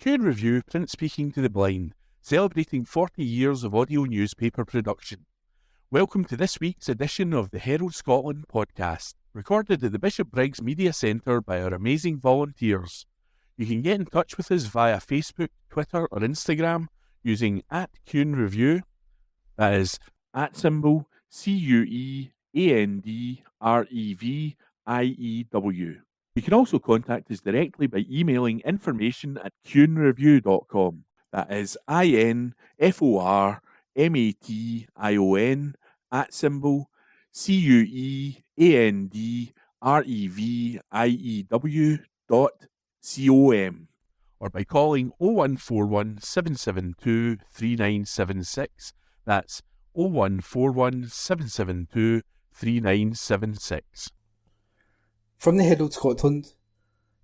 Q Review Print Speaking to the Blind, celebrating 40 years of audio newspaper production. Welcome to this week's edition of the Herald Scotland podcast, recorded at the Bishop Briggs Media Centre by our amazing volunteers. You can get in touch with us via Facebook, Twitter or Instagram using @CuneReview, that is @CuandReview. You can also contact us directly by emailing information@cunereview.com. That is INFORMATION@CUENDREVIEW.com, or by calling 0141 772 3976. That's 0141 772 3976. From the Herald Scotland,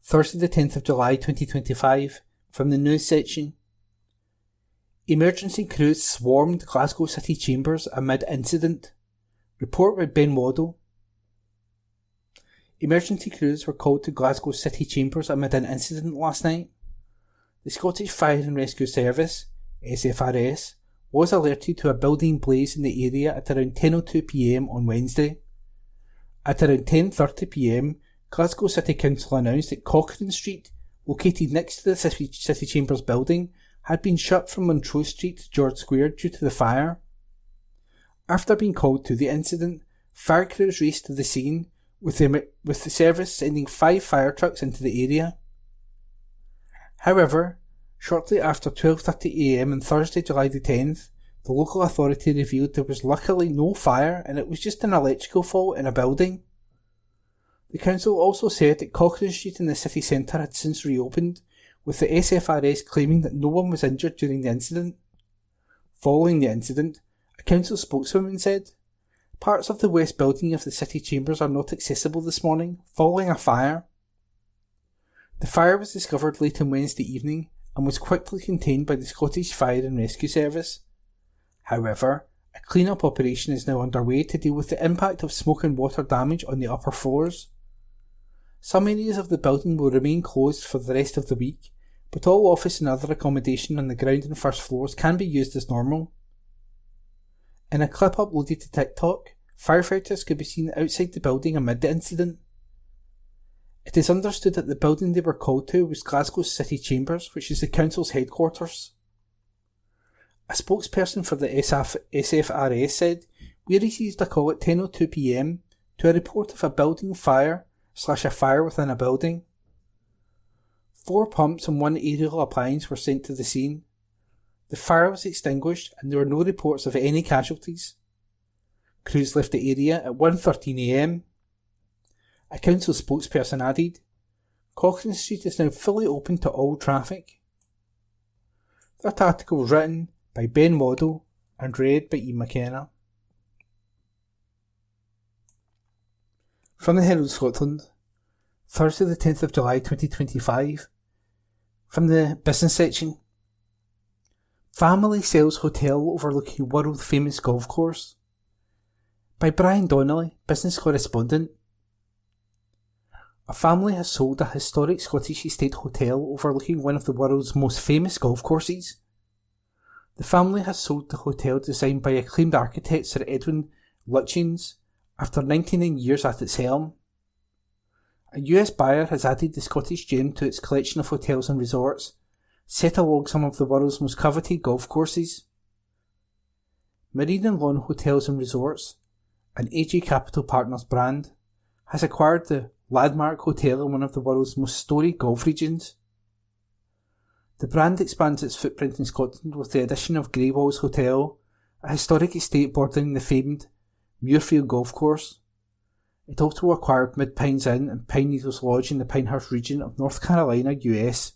Thursday the 10th of July 2025, from the news section. Emergency crews swarmed Glasgow City Chambers amid incident. Report by Ben Waddell. Emergency crews were called to Glasgow City Chambers amid an incident last night. The Scottish Fire and Rescue Service, SFRS, was alerted to a building blaze in the area at around 10:02pm on Wednesday. At around 10:30pm, Glasgow City Council announced that Cochrane Street, located next to the City Chambers building, had been shut from Montrose Street to George Square due to the fire. After being called to the incident, fire crews raced to the scene, with the service sending 5 fire trucks into the area. However, shortly after 12:30am on Thursday, July the 10th, the local authority revealed there was luckily no fire and it was just an electrical fault in a building. The council also said that Cochrane Street in the city centre had since reopened, with the SFRS claiming that no one was injured during the incident. Following the incident, a council spokeswoman said, "Parts of the west building of the city chambers are not accessible this morning, following a fire." The fire was discovered late on Wednesday evening and was quickly contained by the Scottish Fire and Rescue Service. However, a clean-up operation is now underway to deal with the impact of smoke and water damage on the upper floors. Some areas of the building will remain closed for the rest of the week, but all office and other accommodation on the ground and first floors can be used as normal. In a clip uploaded to TikTok, firefighters could be seen outside the building amid the incident. It is understood that the building they were called to was Glasgow City Chambers, which is the council's headquarters. A spokesperson for the SFRS said, "We received a call at 10:02pm to a report of a building fire / a fire within a building. 4 pumps and 1 aerial appliance were sent to the scene. The fire was extinguished and there were no reports of any casualties. Crews left the area at 1:13am. A council spokesperson added, "Cochrane Street is now fully open to all traffic." That article was written by Ben Waddell and read by Ian McKenna. From the Herald Scotland, Thursday the 10th of July 2025, from the business section. Family sells hotel overlooking world famous golf course. By Brian Donnelly, business correspondent. A family has sold a historic Scottish estate hotel overlooking one of the world's most famous golf courses. The family has sold the hotel designed by acclaimed architect Sir Edwin Lutyens after 99 years at its helm. A US buyer has added the Scottish gem to its collection of hotels and resorts, set along some of the world's most coveted golf courses. Marine and Lawn Hotels and Resorts, an AG Capital Partners brand, has acquired the landmark hotel in one of the world's most storied golf regions. The brand expands its footprint in Scotland with the addition of Greywalls Hotel, a historic estate bordering the famed Muirfield Golf Course. It also acquired Mid Pines Inn and Pine Needles Lodge in the Pinehurst region of North Carolina, US.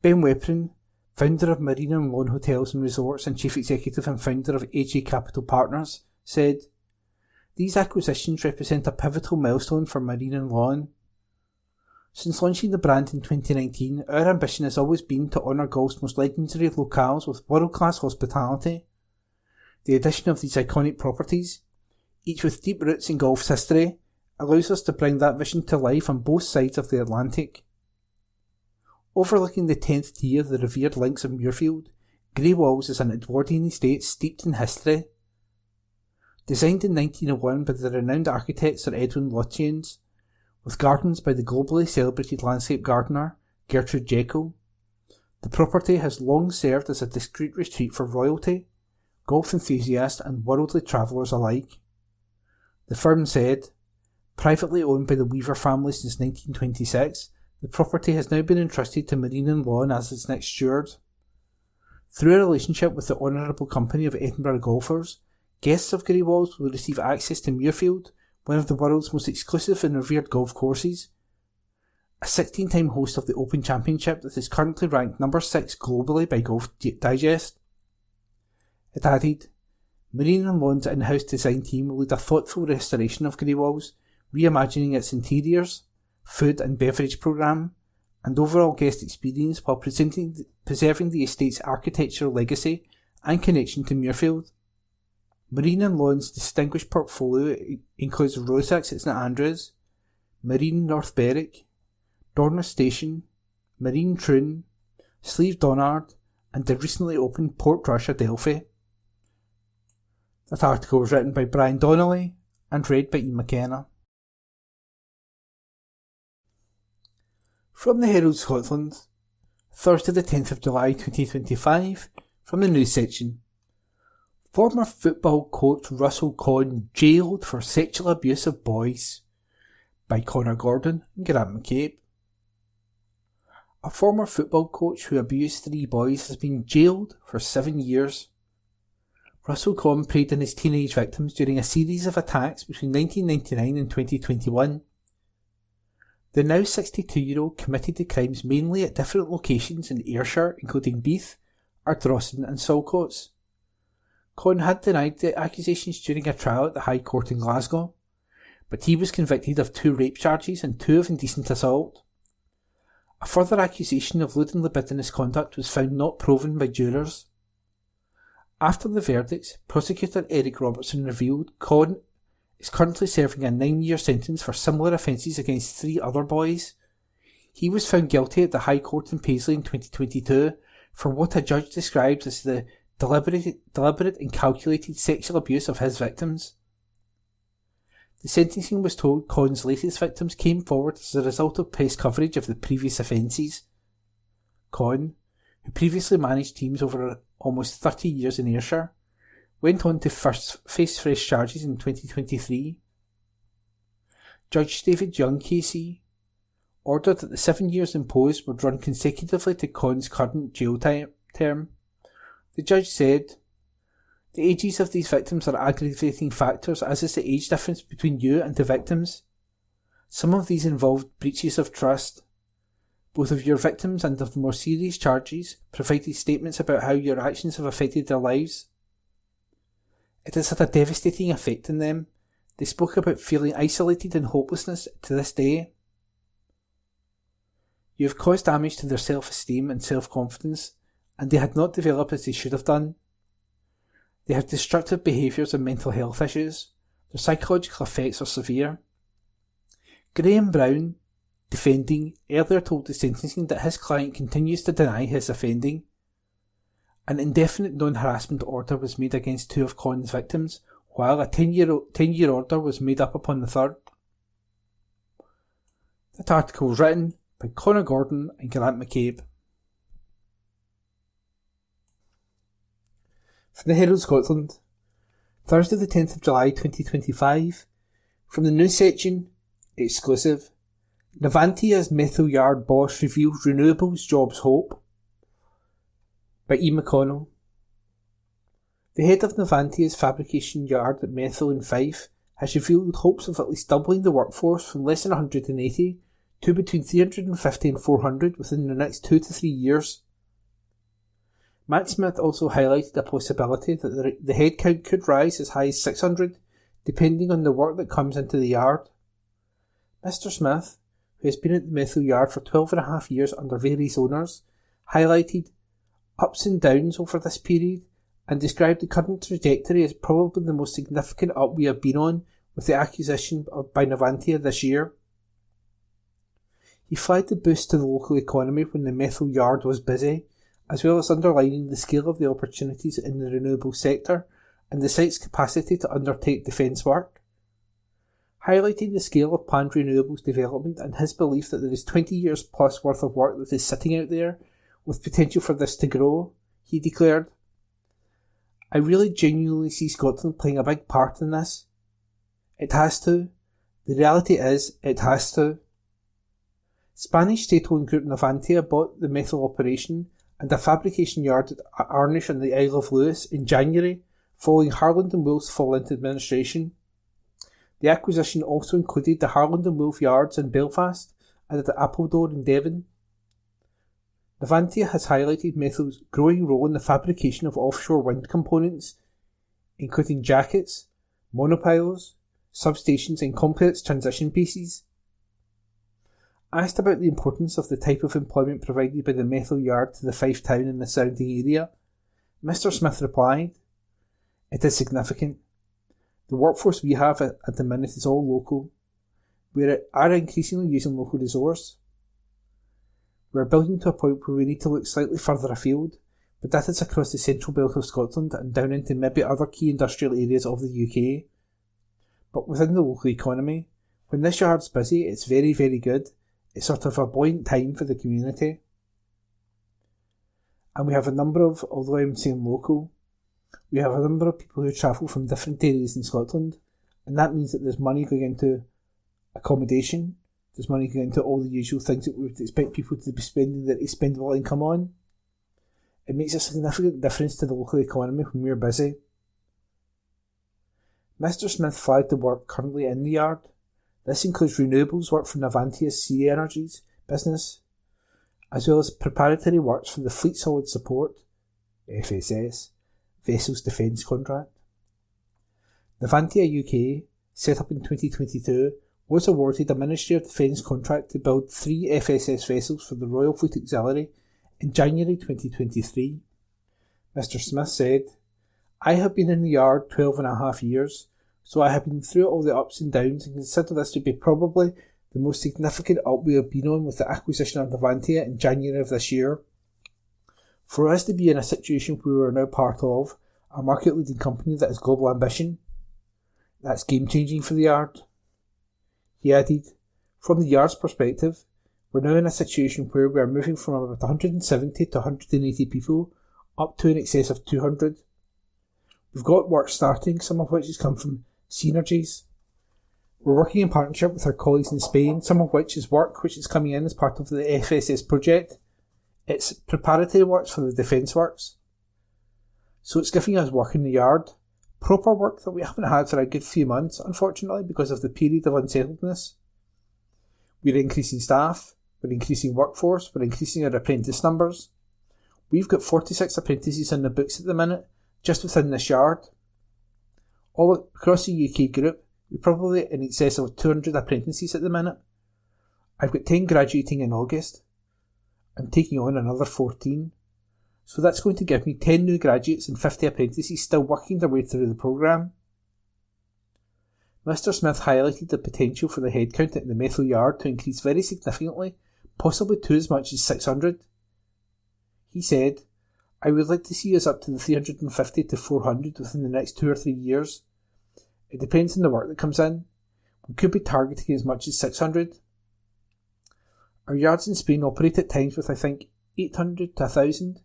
Ben Weprin, founder of Marine and Lawn Hotels and Resorts and chief executive and founder of AG Capital Partners, said, "These acquisitions represent a pivotal milestone for Marine and Lawn. Since launching the brand in 2019, our ambition has always been to honour golf's most legendary locales with world-class hospitality. The addition of these iconic properties, each with deep roots in golf's history, allows us to bring that vision to life on both sides of the Atlantic. Overlooking the 10th tee of the revered links of Muirfield, Grey Walls is an Edwardian estate steeped in history. Designed in 1901 by the renowned architect Sir Edwin Lutyens, with gardens by the globally celebrated landscape gardener Gertrude Jekyll, the property has long served as a discreet retreat for royalty, golf enthusiasts and worldly travellers alike. The firm said, privately owned by the Weaver family since 1926, the property has now been entrusted to Marine and Lawn as its next steward. Through a relationship with the Honourable Company of Edinburgh Golfers, guests of Grey Walls will receive access to Muirfield, one of the world's most exclusive and revered golf courses. A 16-time host of the Open Championship that is currently ranked number 6 globally by Golf Digest. It added, Marine and Lawn's in-house design team will lead a thoughtful restoration of Grey Walls, reimagining its interiors, food and beverage programme, and overall guest experience while preserving the estate's architectural legacy and connection to Muirfield. Marine and Lawn's distinguished portfolio includes Rosex at St Andrews, Marine North Berwick, Dorner Station, Marine Troon, Slieve Donard, and the recently opened Portrush Adelphi. That article was written by Brian Donnelly and read by Ian McKenna. From the Herald Scotland, Thursday the 10th of July 2025, from the news section. Former football coach Russell Conn jailed for sexual abuse of boys, by Connor Gordon and Grant McCabe. A former football coach who abused 3 boys has been jailed for 7 years. Russell Conn preyed on his teenage victims during a series of attacks between 1999 and 2021. The now 62-year-old committed the crimes mainly at different locations in Ayrshire, including Beath, Ardrossan and Saltcoats. Conn had denied the accusations during a trial at the High Court in Glasgow, but he was convicted of 2 rape charges and 2 of indecent assault. A further accusation of lewd and libidinous conduct was found not proven by jurors. After the verdicts, prosecutor Eric Robertson revealed Conn is currently serving a 9-year sentence for similar offences against 3 other boys. He was found guilty at the High Court in Paisley in 2022 for what a judge described as the deliberate and calculated sexual abuse of his victims. The sentencing was told Conn's latest victims came forward as a result of press coverage of the previous offences. Conn, who previously managed teams over almost 30 years in Ayrshire, went on to face fresh charges in 2023. Judge David Young KC ordered that the 7 years imposed would run consecutively to Conn's current jail term. The judge said, the ages of these victims are aggravating factors, as is the age difference between you and the victims. Some of these involved breaches of trust. Both of your victims, and of the more serious charges, provided statements about how your actions have affected their lives. It has had a devastating effect on them. They spoke about feeling isolated and hopelessness to this day. You have caused damage to their self-esteem and self-confidence, and they had not developed as they should have done. They have destructive behaviours and mental health issues. Their psychological effects are severe. Graham Brown, defending, earlier told the sentencing that his client continues to deny his offending. An indefinite non-harassment order was made against 2 of Conn's victims, while a 10-year order was made up upon the third. That article was written by Connor Gordon and Grant McCabe. From the Herald Scotland, Thursday the 10th of July 2025, from the news section, exclusive, Navantia's Methyl Yard boss reveals renewables jobs hope, by E. McConnell. The head of Navantia's fabrication yard at Methyl in Fife has revealed hopes of at least doubling the workforce from less than 180 to between 350 and 400 within the next 2 to 3 years. Matt Smith also highlighted the possibility that the headcount could rise as high as 600, depending on the work that comes into the yard. Mr. Smith, who has been at the Methyl Yard for 12.5 years under various owners, highlighted ups and downs over this period and described the current trajectory as probably the most significant up we have been on with the acquisition by Navantia this year. He flagged the boost to the local economy when the methyl yard was busy, as well as underlining the scale of the opportunities in the renewable sector and the site's capacity to undertake defence work. Highlighting the scale of planned renewables development and his belief that there is 20 years plus worth of work that is sitting out there, with potential for this to grow, he declared, "I really genuinely see Scotland playing a big part in this. It has to. The reality is, it has to." Spanish state-owned group Navantia bought the methyl operation and a fabrication yard at Arnish on the Isle of Lewis in January, following Herald and Wolff's fall into administration. The acquisition also included the Herald and Wolff yards in Belfast and at Appledore in Devon. Navantia has highlighted methyl's growing role in the fabrication of offshore wind components, including jackets, monopiles, substations and complex transition pieces. Asked about the importance of the type of employment provided by the methyl yard to the Fife town and the surrounding area, Mr. Smith replied, "It is significant. The workforce we have at the minute is all local. We are increasingly using local resource. We are building to a point where we need to look slightly further afield, but that is across the central belt of Scotland and down into maybe other key industrial areas of the UK. But within the local economy, when this yard's busy, it's very, very good. It's sort of a buoyant time for the community. And we have a number of, although I'm saying local, we have a number of people who travel from different areas in Scotland, and that means that there's money going into accommodation, there's money going into all the usual things that we would expect people to be spending their expendable income on. It makes a significant difference to the local economy when we're busy." Mr. Smith flagged the work currently in the yard. This includes renewables work for Navantia's Sea Energies business, as well as preparatory works for the Fleet Solid Support (FSS) Vessels Defence contract. Navantia UK, set up in 2022, was awarded a Ministry of Defence contract to build 3 FSS vessels for the Royal Fleet Auxiliary in January 2023. Mr. Smith said, "I have been in the yard 12.5 years, so I have been through all the ups and downs and consider this to be probably the most significant up we have been on with the acquisition of Navantia in January of this year. For us to be in a situation where we are now part of a market-leading company that has global ambition, that's game-changing for the yard." He added, "From the yard's perspective, we're now in a situation where we are moving from about 170 to 180 people up to in excess of 200. We've got work starting, some of which has come from synergies. We're working in partnership with our colleagues in Spain, some of which is work which is coming in as part of the FSS project. It's preparatory works for the defence works. So it's giving us work in the yard, proper work that we haven't had for a good few months, unfortunately, because of the period of unsettledness. We're increasing staff, we're increasing workforce, we're increasing our apprentice numbers. We've got 46 apprentices in the books at the minute, just within this yard. All across the UK group, we're probably in excess of 200 apprentices at the minute. I've got 10 graduating in August. I'm taking on another 14. So that's going to give me 10 new graduates and 50 apprentices still working their way through the programme." Mr. Smith highlighted the potential for the headcount at the methyl yard to increase very significantly, possibly to as much as 600. He said, "I would like to see us up to the 350 to 400 within the next 2 or 3 years. It depends on the work that comes in. We could be targeting as much as 600. Our yards in Spain operate at times with, I think, 800 to 1,000.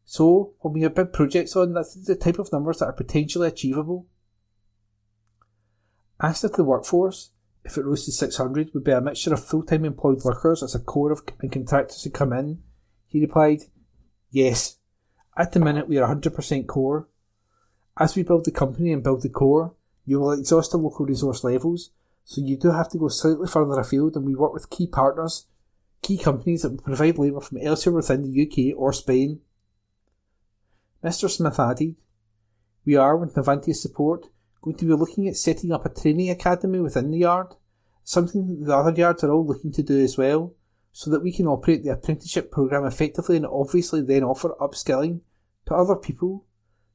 So, when we have big projects on, that's the type of numbers that are potentially achievable." Asked if the workforce, if it rose to 600, would be a mixture of full-time employed workers as a core of and contractors who come in, he replied, "Yes. At the minute we are 100% core. As we build the company and build the core, you will exhaust the local resource levels, so you do have to go slightly further afield, and we work with key partners, key companies that will provide labour from elsewhere within the UK or Spain." Mr. Smith added, "We are, with Navantia's support, going to be looking at setting up a training academy within the yard, something that the other yards are all looking to do as well, so that we can operate the apprenticeship programme effectively and obviously then offer upskilling to other people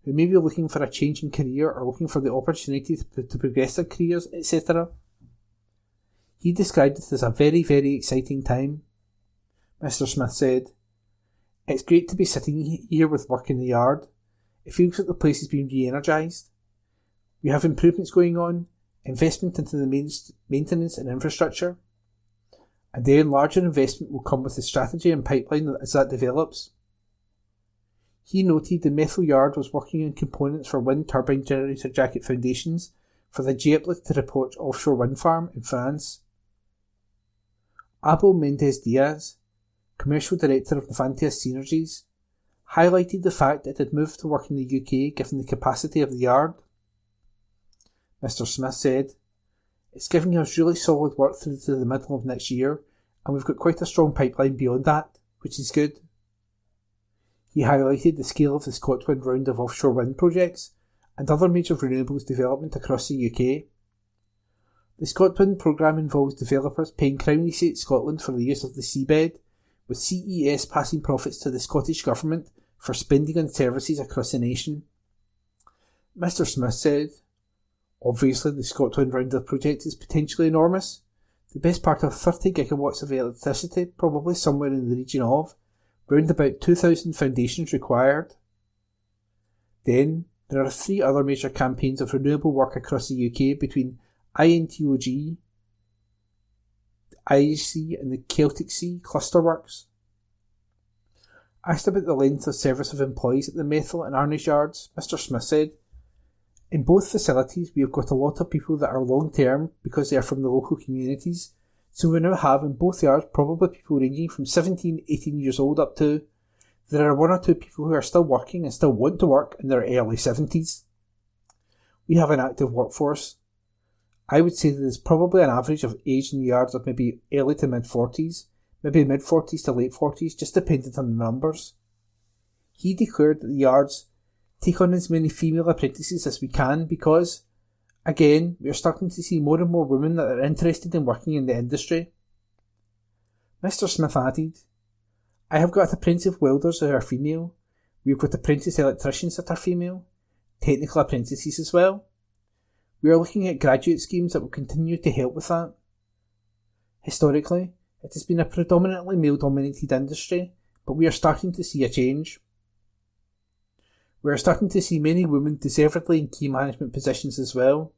who may be looking for a change in career or looking for the opportunity to progress their careers, etc." He described it as a very, very exciting time. Mr. Smith said, "It's great to be sitting here with work in the yard. It feels like the place has been re-energised. We have improvements going on, investment into the maintenance and infrastructure, and then larger investment will come with the strategy and pipeline as that develops." He noted the Methil Yard was working on components for wind turbine generator jacket foundations for the Gieplec to Report offshore wind farm in France. Abel Mendez Diaz, commercial director of Navantia Synergies, highlighted the fact that it had moved to work in the UK given the capacity of the yard. Mr. Smith said, "It's giving us really solid work through to the middle of next year, and we've got quite a strong pipeline beyond that, which is good." He highlighted the scale of the ScotWind round of offshore wind projects and other major renewables development across the UK. The ScotWind programme involves developers paying Crown Estate Scotland for the use of the seabed, with CES passing profits to the Scottish Government for spending on services across the nation. Mr. Smith said, "Obviously the ScotWind Roundup project is potentially enormous, the best part of 30 gigawatts of electricity, probably somewhere in the region of, round about 2,000 foundations required. Then, there are 3 other major campaigns of renewable work across the UK between INTOG, the Irish Sea and the Celtic Sea cluster works." Asked about the length of service of employees at the Methil and Arnish yards, Mr. Smith said, "In both facilities we have got a lot of people that are long term because they are from the local communities, so we now have in both yards probably people ranging from 17, 18 years old up to, there are 1 or 2 people who are still working and still want to work in their early 70s. We have an active workforce. I would say that there's probably an average of age in the yards of maybe early to mid-40s, maybe mid-40s to late 40s, just dependent on the numbers." He declared that the yards take on as many female apprentices as we can because, again, we are starting to see more and more women that are interested in working in the industry. Mr. Smith added, "I have got apprentice welders who are female, we have got apprentice electricians that are female, technical apprentices as well. We are looking at graduate schemes that will continue to help with that. Historically, it has been a predominantly male-dominated industry, but we are starting to see a change. We are starting to see many women deservedly in key management positions as well.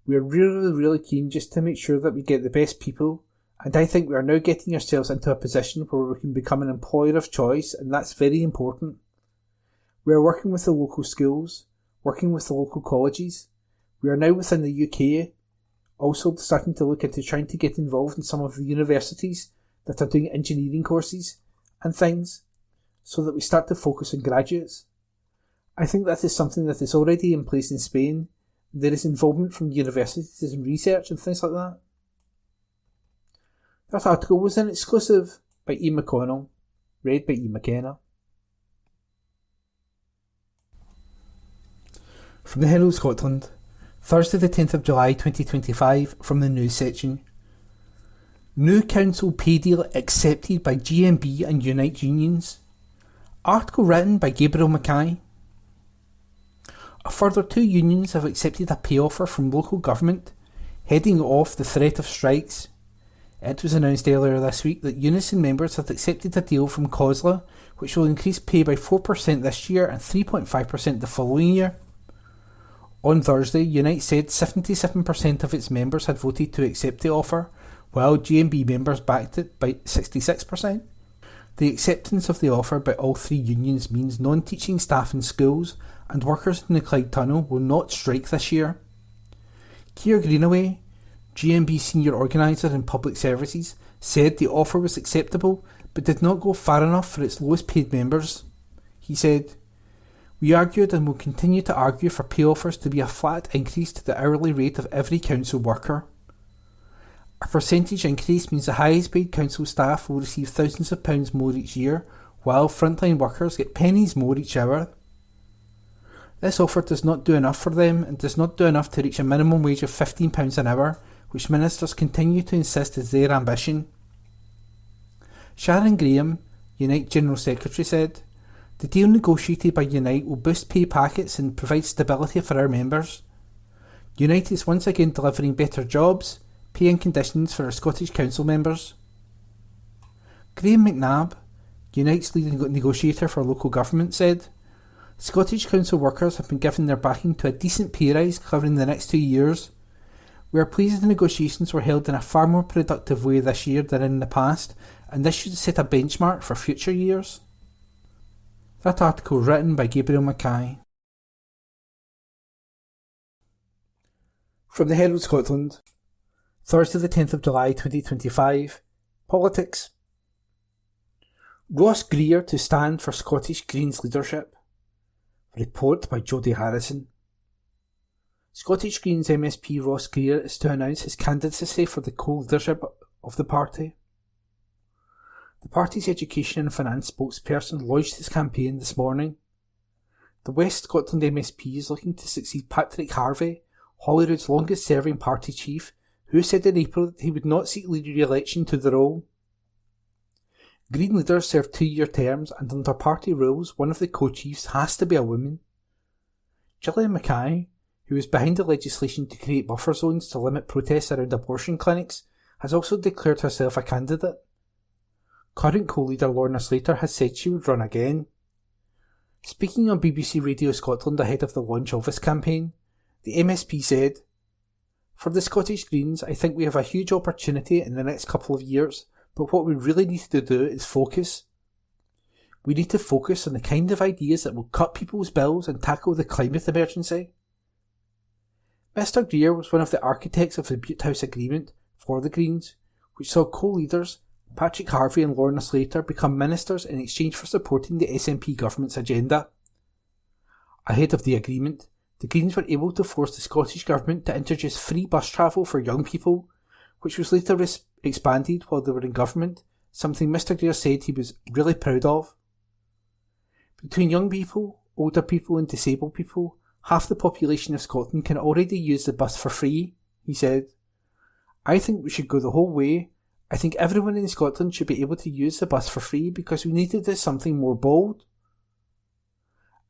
We are really, really keen just to make sure that we get the best people, and I think we are now getting ourselves into a position where we can become an employer of choice, and that's very important. We are working with the local schools, working with the local colleges. We are now within the UK, also starting to look into trying to get involved in some of the universities that are doing engineering courses and things, so that we start to focus on graduates. I think that is something that is already in place in Spain. There is involvement from universities in research and things like that." That article was an exclusive by E. McConnell, read by E. McKenna. From the Herald Scotland, Thursday the 10th of July 2025, from the news section. New council pay deal accepted by GMB and Unite unions. Article written by Gabriel Mackay. A further 2 unions have accepted a pay offer from local government, heading off the threat of strikes. It was announced earlier this week that Unison members had accepted a deal from COSLA, which will increase pay by 4% this year and 3.5% the following year. On Thursday, Unite said 77% of its members had voted to accept the offer, while GMB members backed it by 66%. The acceptance of the offer by all 3 unions means non-teaching staff in schools and workers in the Clyde Tunnel will not strike this year. Keir Greenaway, GMB senior organiser in public services, said the offer was acceptable but did not go far enough for its lowest paid members. He said, "We argued and will continue to argue for pay offers to be a flat increase to the hourly rate of every council worker. A percentage increase means the highest paid council staff will receive thousands of pounds more each year, while frontline workers get pennies more each hour. This offer does not do enough for them and does not do enough to reach a minimum wage of £15 an hour, which ministers continue to insist is their ambition." Sharon Graham, Unite General Secretary, said, "The deal negotiated by Unite will boost pay packets and provide stability for our members. Unite is once again delivering better jobs, pay and conditions for our Scottish Council members. Graham McNabb, Unite's leading negotiator for local government, said, Scottish Council workers have been given their backing to a decent pay rise covering the next 2 years. We are pleased the negotiations were held in a far more productive way this year than in the past, and this should set a benchmark for future years. That article was written by Gabriel Mackay. From the Herald Scotland, Thursday the 10th of July 2025, Politics. Ross Greer to stand for Scottish Greens leadership. Report by Jodie Harrison. Scottish Greens MSP Ross Greer is to announce his candidacy for the co-leadership of the party. The party's education and finance spokesperson launched his campaign this morning. The West Scotland MSP is looking to succeed Patrick Harvey, Holyrood's longest-serving party chief, who said in April that he would not seek re-election to the role. Green leaders serve 2-year terms, and under party rules, one of the co-chiefs has to be a woman. Gillian Mackay, who is behind the legislation to create buffer zones to limit protests around abortion clinics, has also declared herself a candidate. Current co-leader Lorna Slater has said she would run again. Speaking on BBC Radio Scotland ahead of the launch of this campaign, the MSP said, For the Scottish Greens, I think we have a huge opportunity in the next couple of years, but what we really need to do is focus. We need to focus on the kind of ideas that will cut people's bills and tackle the climate emergency. Mr Greer was one of the architects of the Butte House Agreement for the Greens, which saw co-leaders Patrick Harvey and Lorna Slater become ministers in exchange for supporting the SNP government's agenda. Ahead of the agreement, the Greens were able to force the Scottish Government to introduce free bus travel for young people, which was later expanded while they were in government, something Mr Greer said he was really proud of. Between young people, older people and disabled people, half the population of Scotland can already use the bus for free, he said. I think we should go the whole way. I think everyone in Scotland should be able to use the bus for free because we need to do something more bold.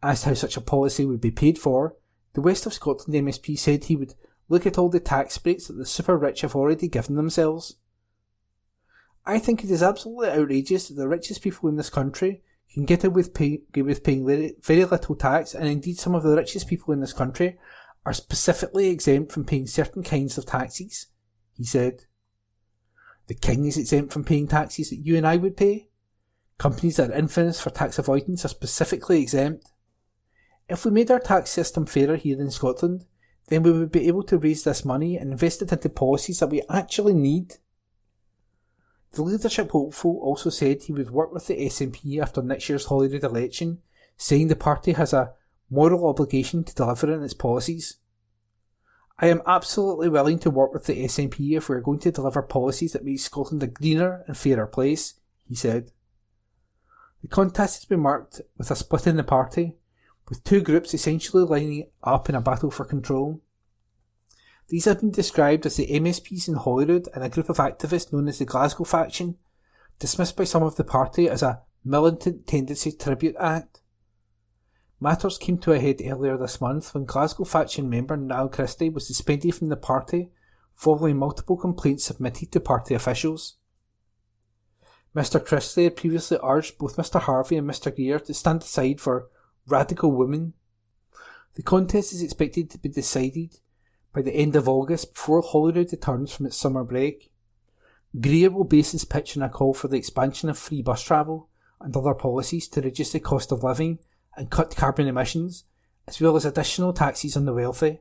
As to how such a policy would be paid for, the West of Scotland MSP said he would look at all the tax breaks that the super rich have already given themselves. I think it is absolutely outrageous that the richest people in this country can get away with paying very little tax, and indeed some of the richest people in this country are specifically exempt from paying certain kinds of taxes, he said. The King is exempt from paying taxes that you and I would pay. Companies that are infamous for tax avoidance are specifically exempt. If we made our tax system fairer here in Scotland, then we would be able to raise this money and invest it into policies that we actually need. The leadership hopeful also said he would work with the SNP after next year's Holyrood election, saying the party has a moral obligation to deliver on its policies. I am absolutely willing to work with the SNP if we are going to deliver policies that make Scotland a greener and fairer place, he said. The contest has been marked with a split in the party, with two groups essentially lining up in a battle for control. These have been described as the MSPs in Holyrood and a group of activists known as the Glasgow faction, dismissed by some of the party as a militant tendency tribute act. Matters came to a head earlier this month when Glasgow faction member Niall Christie was suspended from the party following multiple complaints submitted to party officials. Mr Christie had previously urged both Mr Harvey and Mr Greer to stand aside for radical women. The contest is expected to be decided by the end of August before Holyrood returns from its summer break. Greer will base his pitch on a call for the expansion of free bus travel and other policies to reduce the cost of living and cut carbon emissions, as well as additional taxes on the wealthy.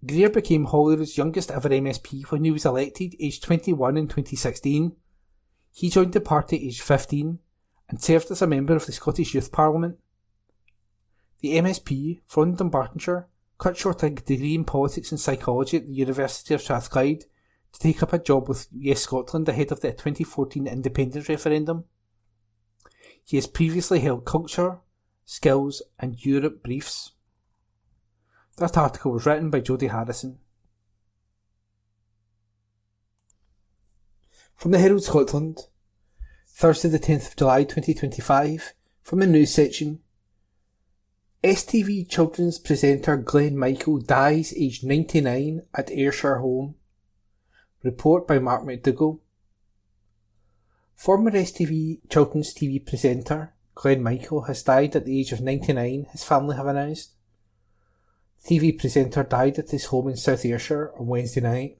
Greer became Holyrood's youngest ever MSP when he was elected aged 21 in 2016. He joined the party aged 15 and served as a member of the Scottish Youth Parliament. The MSP, from Dunbartonshire, cut short a degree in politics and psychology at the University of Strathclyde to take up a job with Yes Scotland ahead of the 2014 independence referendum. He has previously held culture, skills and Europe briefs. That article was written by Jodie Harrison. From the Herald Scotland, Thursday the 10th of July 2025, from the news section. STV children's presenter Glenn Michael dies aged 99 at Ayrshire home. Report by Mark McDougall. Former STV children's TV presenter Glenn Michael has died at the age of 99, his family have announced. The TV presenter died at his home in South Ayrshire on Wednesday night.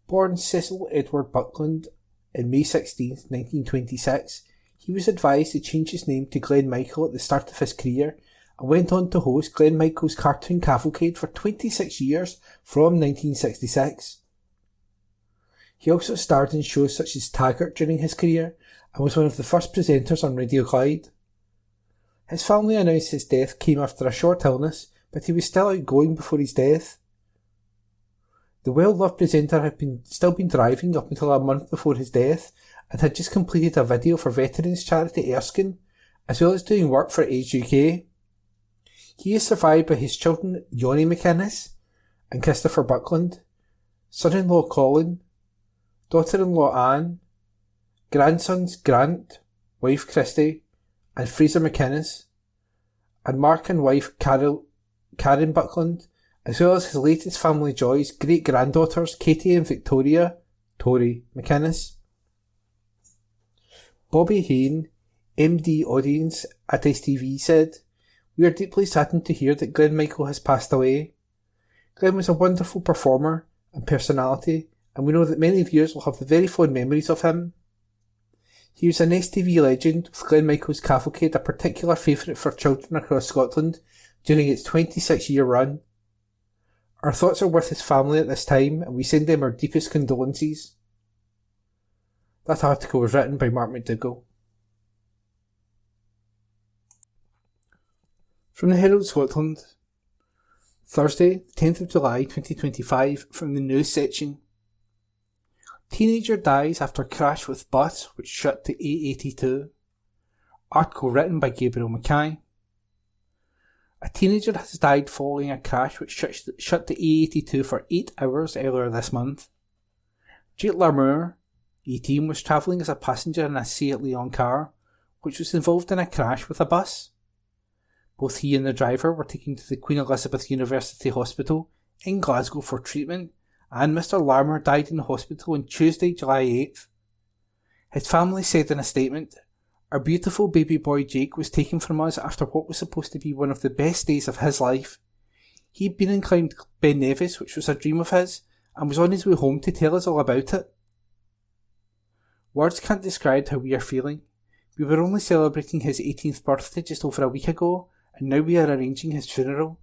Born Cecil Edward Buckland on May 16, 1926, he was advised to change his name to Glenn Michael at the start of his career and went on to host Glenn Michael's Cartoon Cavalcade for 26 years from 1966. He also starred in shows such as Taggart during his career and was one of the first presenters on Radio Clyde. His family announced his death came after a short illness, but he was still outgoing before his death. The well-loved presenter had still been driving up until a month before his death and had just completed a video for veterans charity Erskine, as well as doing work for Age UK. He is survived by his children Yoni McInnes and Christopher Buckland, son-in-law Colin, daughter-in-law Anne, grandsons Grant, wife Christy, and Fraser McInnes, and Mark and wife Karen Buckland, as well as his latest family joys, great-granddaughters Katie and Victoria, Tori McInnes. Bobby Hain, MD Audience at STV said, "We are deeply saddened to hear that Glenn Michael has passed away. Glenn was a wonderful performer and personality, and we know that many viewers will have the very fond memories of him. He was an STV legend, with Glenn Michael's Cavalcade a particular favourite for children across Scotland during its 26-year run. Our thoughts are with his family at this time, and we send them our deepest condolences." That article was written by Mark McDougall. From the Herald Scotland, Thursday, 10th of July 2025, from the news section. Teenager dies after crash with bus which shut to A82. Article written by Gabriel Mackay. A teenager has died following a crash which shut the A82 for 8 hours earlier this month. Jake Larmour, 18, was travelling as a passenger in a Seat Leon car, which was involved in a crash with a bus. Both he and the driver were taken to the Queen Elizabeth University Hospital in Glasgow for treatment, and Mr. Larmour died in the hospital on Tuesday, July 8th. His family said in a statement, "Our beautiful baby boy Jake was taken from us after what was supposed to be one of the best days of his life. He'd been and climbed Ben Nevis, which was a dream of his, and was on his way home to tell us all about it. Words can't describe how we are feeling. We were only celebrating his 18th birthday just over a week ago, and now we are arranging his funeral.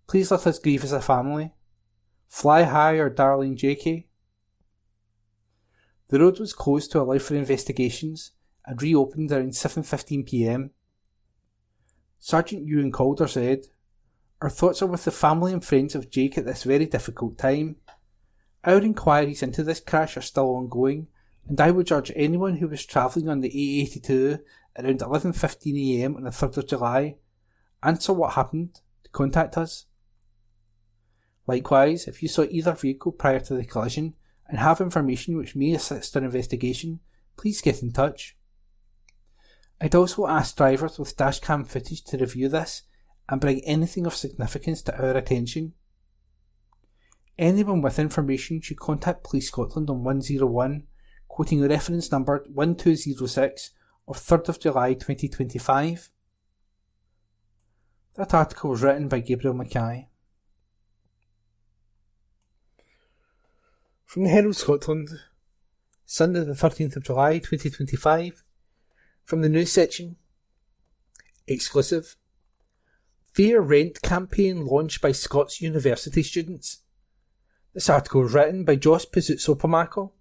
Please let us grieve as a family. Fly high, our darling Jakey." The road was closed to allow for investigations and reopened around 7:15 p.m. Sergeant Ewan Calder said, "Our thoughts are with the family and friends of Jake at this very difficult time. Our inquiries into this crash are still ongoing, and I would urge anyone who was travelling on the A82 around 11:15 a.m. on the 3rd of July, answer what happened, to contact us. Likewise, if you saw either vehicle prior to the collision and have information which may assist our investigation, please get in touch. I'd also ask drivers with dashcam footage to review this and bring anything of significance to our attention. Anyone with information should contact Police Scotland on 101, quoting the reference number 1206 of 3rd of July 2025. That article was written by Gabriel Mackay. From the Herald Scotland, Sunday the 13th of July 2025, from the news section. Exclusive. Fair Rent campaign launched by Scots University students. This article was written by Joss Pizzutsopamako.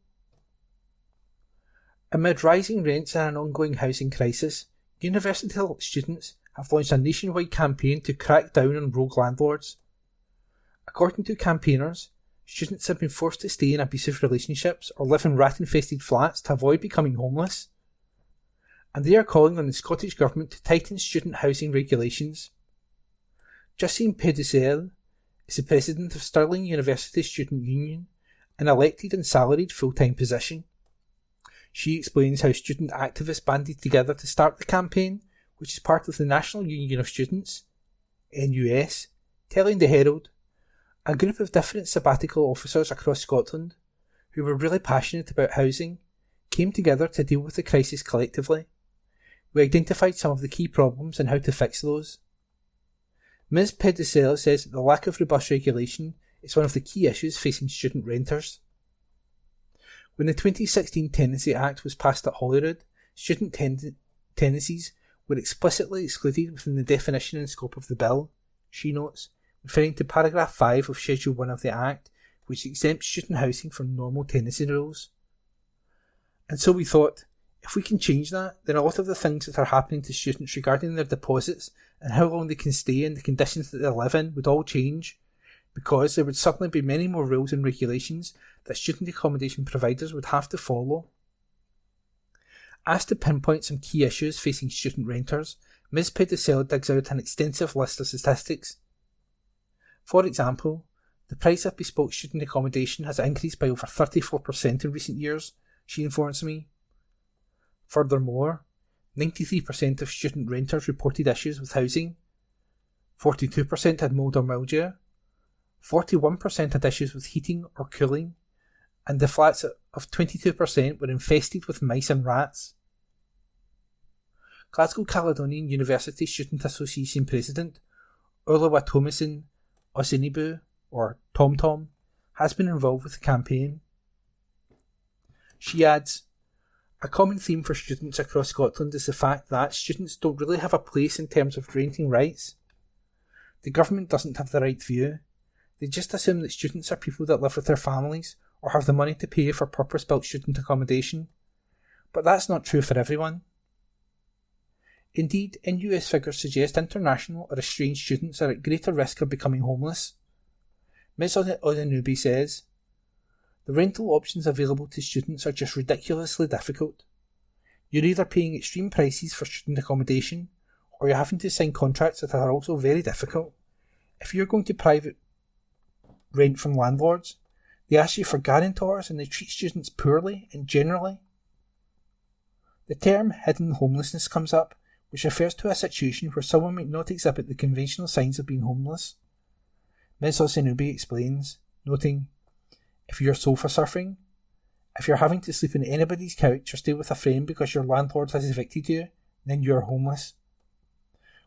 Amid rising rents and an ongoing housing crisis, university students have launched a nationwide campaign to crack down on rogue landlords. According to campaigners, students have been forced to stay in abusive relationships or live in rat-infested flats to avoid becoming homeless. And they are calling on the Scottish Government to tighten student housing regulations. Justine Pedicel is the president of Stirling University Student Union, an elected and salaried full-time position. She explains how student activists banded together to start the campaign, which is part of the National Union of Students, NUS, telling the Herald, A group of different sabbatical officers across Scotland, who were really passionate about housing, came together to deal with the crisis collectively. We identified some of the key problems and how to fix those. Ms. Pedicella says that the lack of robust regulation is one of the key issues facing student renters. When the 2016 Tenancy Act was passed at Holyrood, student tenancies were explicitly excluded within the definition and scope of the bill, she notes, referring to paragraph 5 of Schedule 1 of the Act, which exempts student housing from normal tenancy rules. And so we thought, if we can change that, then a lot of the things that are happening to students regarding their deposits and how long they can stay and the conditions that they live in would all change, because there would suddenly be many more rules and regulations that student accommodation providers would have to follow. Asked to pinpoint some key issues facing student renters, Ms. Pedicella digs out an extensive list of statistics. For example, the price of bespoke student accommodation has increased by over 34% in recent years, she informs me. Furthermore, 93% of student renters reported issues with housing, 42% had mould or mildew, 41% had issues with heating or cooling, and the flats of 22% were infested with mice and rats. Glasgow Caledonian University Student Association President Oluwatomisin Osinibu, or Tom Tom, has been involved with the campaign. She adds, a common theme for students across Scotland is the fact that students don't really have a place in terms of renting rights. The government doesn't have the right view. They just assume that students are people that live with their families or have the money to pay for purpose-built student accommodation. But that's not true for everyone. Indeed, NUS figures suggest international or estranged students are at greater risk of becoming homeless. Ms. Ozenubi says, the rental options available to students are just ridiculously difficult. You're either paying extreme prices for student accommodation, or you're having to sign contracts that are also very difficult. If you're going to private rent from landlords, they ask you for guarantors and they treat students poorly and generally. The term hidden homelessness comes up, which refers to a situation where someone might not exhibit the conventional signs of being homeless. Ms. Osenubi explains, noting, if you're sofa surfing, if you're having to sleep on anybody's couch or stay with a friend because your landlord has evicted you, then you're homeless.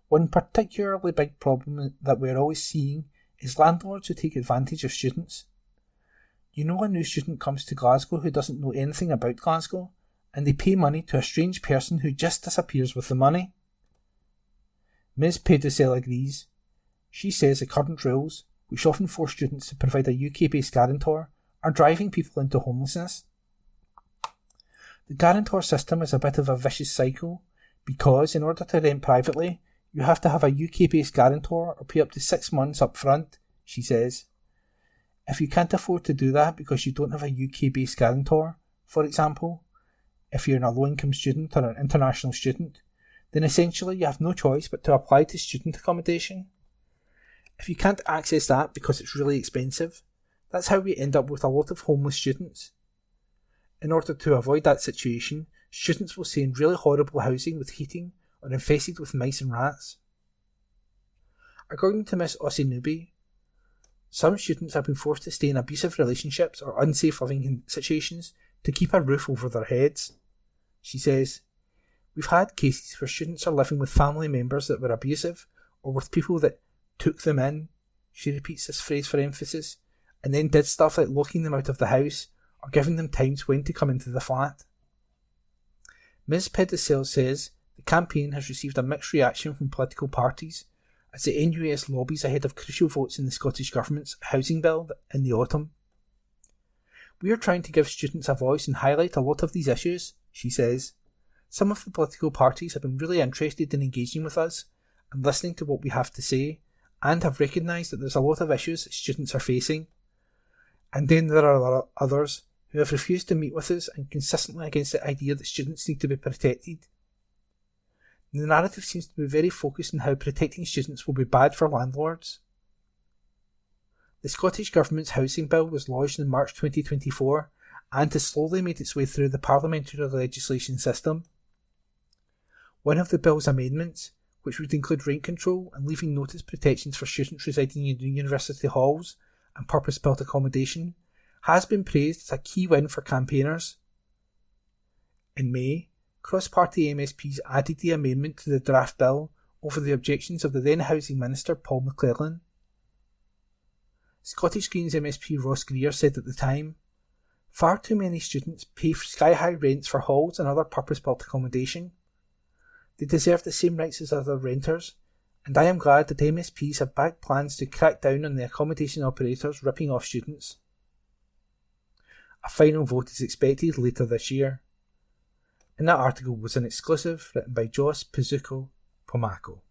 One particularly big problem that we're always seeing is landlords who take advantage of students. You know, a new student comes to Glasgow who doesn't know anything about Glasgow, and they pay money to a strange person who just disappears with the money. Ms. Pedicella agrees. She says the current rules, which often force students to provide a UK-based guarantor, are driving people into homelessness. The guarantor system is a bit of a vicious cycle, because in order to rent privately, you have to have a UK-based guarantor or pay up to 6 months up front, she says. If you can't afford to do that because you don't have a UK-based guarantor, for example, if you're a low-income student or an international student, then essentially you have no choice but to apply to student accommodation. If you can't access that because it's really expensive, that's how we end up with a lot of homeless students. In order to avoid that situation, students will stay in really horrible housing with heating or infested with mice and rats. According to Ms. Osinubi, some students have been forced to stay in abusive relationships or unsafe living situations to keep a roof over their heads. She says, we've had cases where students are living with family members that were abusive or with people that took them in, she repeats this phrase for emphasis, and then did stuff like locking them out of the house or giving them times when to come into the flat. Ms. Pedicella says the campaign has received a mixed reaction from political parties as the NUS lobbies ahead of crucial votes in the Scottish Government's housing bill in the autumn. We are trying to give students a voice and highlight a lot of these issues, she says. Some of the political parties have been really interested in engaging with us and listening to what we have to say, and have recognised that there's a lot of issues that students are facing. And then there are others who have refused to meet with us and consistently against the idea that students need to be protected. The narrative seems to be very focused on how protecting students will be bad for landlords. The Scottish Government's housing bill was lodged in March 2024 and has slowly made its way through the parliamentary legislation system. One of the bill's amendments, which would include rent control and leaving notice protections for students residing in university halls, and purpose-built accommodation has been praised as a key win for campaigners. In May, cross-party MSPs added the amendment to the draft bill over the objections of the then Housing Minister Paul McClellan. Scottish Greens MSP Ross Greer said at the time, "Far too many students pay for sky-high rents for halls and other purpose-built accommodation. They deserve the same rights as other renters, and I am glad that MSPs have backed plans to crack down on the accommodation operators ripping off students." A final vote is expected later this year. And that article was an exclusive written by Jos Pizzuko Pomako.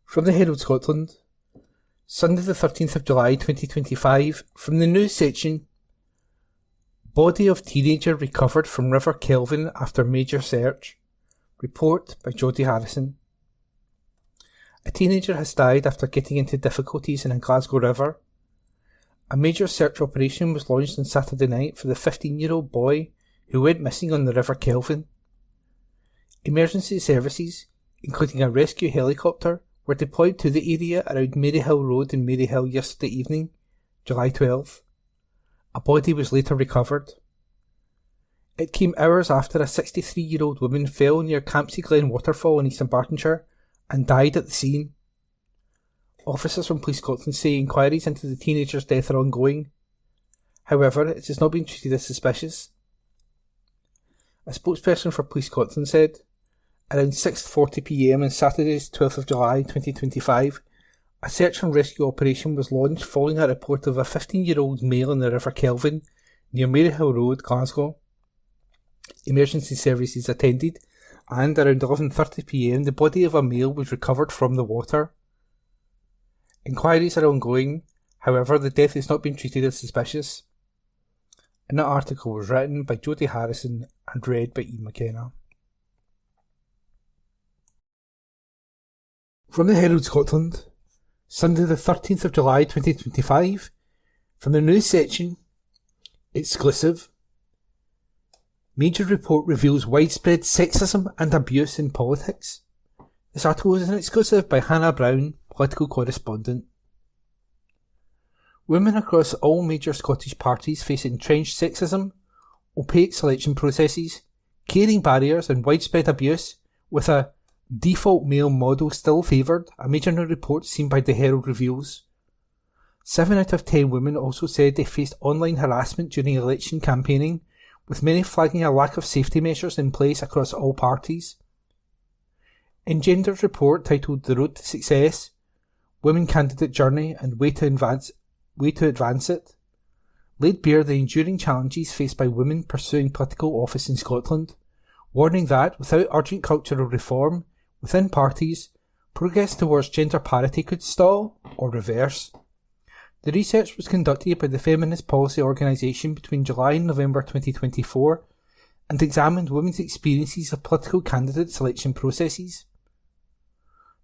From the Herald Scotland, Sunday the 13th of July 2025, from the news section, body of teenager recovered from River Kelvin after major search. Report by Jodie Harrison. A teenager has died after getting into difficulties in a Glasgow river. A major search operation was launched on Saturday night for the 15-year-old boy who went missing on the River Kelvin. Emergency services, including a rescue helicopter, were deployed to the area around Maryhill Road in Maryhill yesterday evening, July 12th. A body was later recovered. It came hours after a 63-year-old woman fell near Campsie Glen waterfall in Eastern Bartonshire and died at the scene. Officers from Police Scotland say inquiries into the teenager's death are ongoing. However, it has not been treated as suspicious. A spokesperson for Police Scotland said, around 6:40pm on Saturday 12th of July 2025, a search and rescue operation was launched following a report of a 15-year-old male in the River Kelvin near Maryhill Road, Glasgow. Emergency services attended, and around 11:30pm the body of a male was recovered from the water. Inquiries are ongoing, however the death has not been treated as suspicious. And that article was written by Jodie Harrison and read by Ian McKenna. From the Herald Scotland, Sunday the 13th of July 2025, from the news section, exclusive. Major report reveals widespread sexism and abuse in politics. This article is an exclusive by Hannah Brown, political correspondent. Women across all major Scottish parties face entrenched sexism, opaque selection processes, caring barriers and widespread abuse, with a default male model still favoured, a major new report seen by the Herald reveals. 7 out of 10 women also said they faced online harassment during election campaigning, with many flagging a lack of safety measures in place across all parties. In Gender's report titled The Road to Success, Women Candidate Journey and Way to Advance It, laid bare the enduring challenges faced by women pursuing political office in Scotland, warning that without urgent cultural reform within parties, progress towards gender parity could stall or reverse. The research was conducted by the Feminist Policy Organisation between July and November 2024 and examined women's experiences of political candidate selection processes.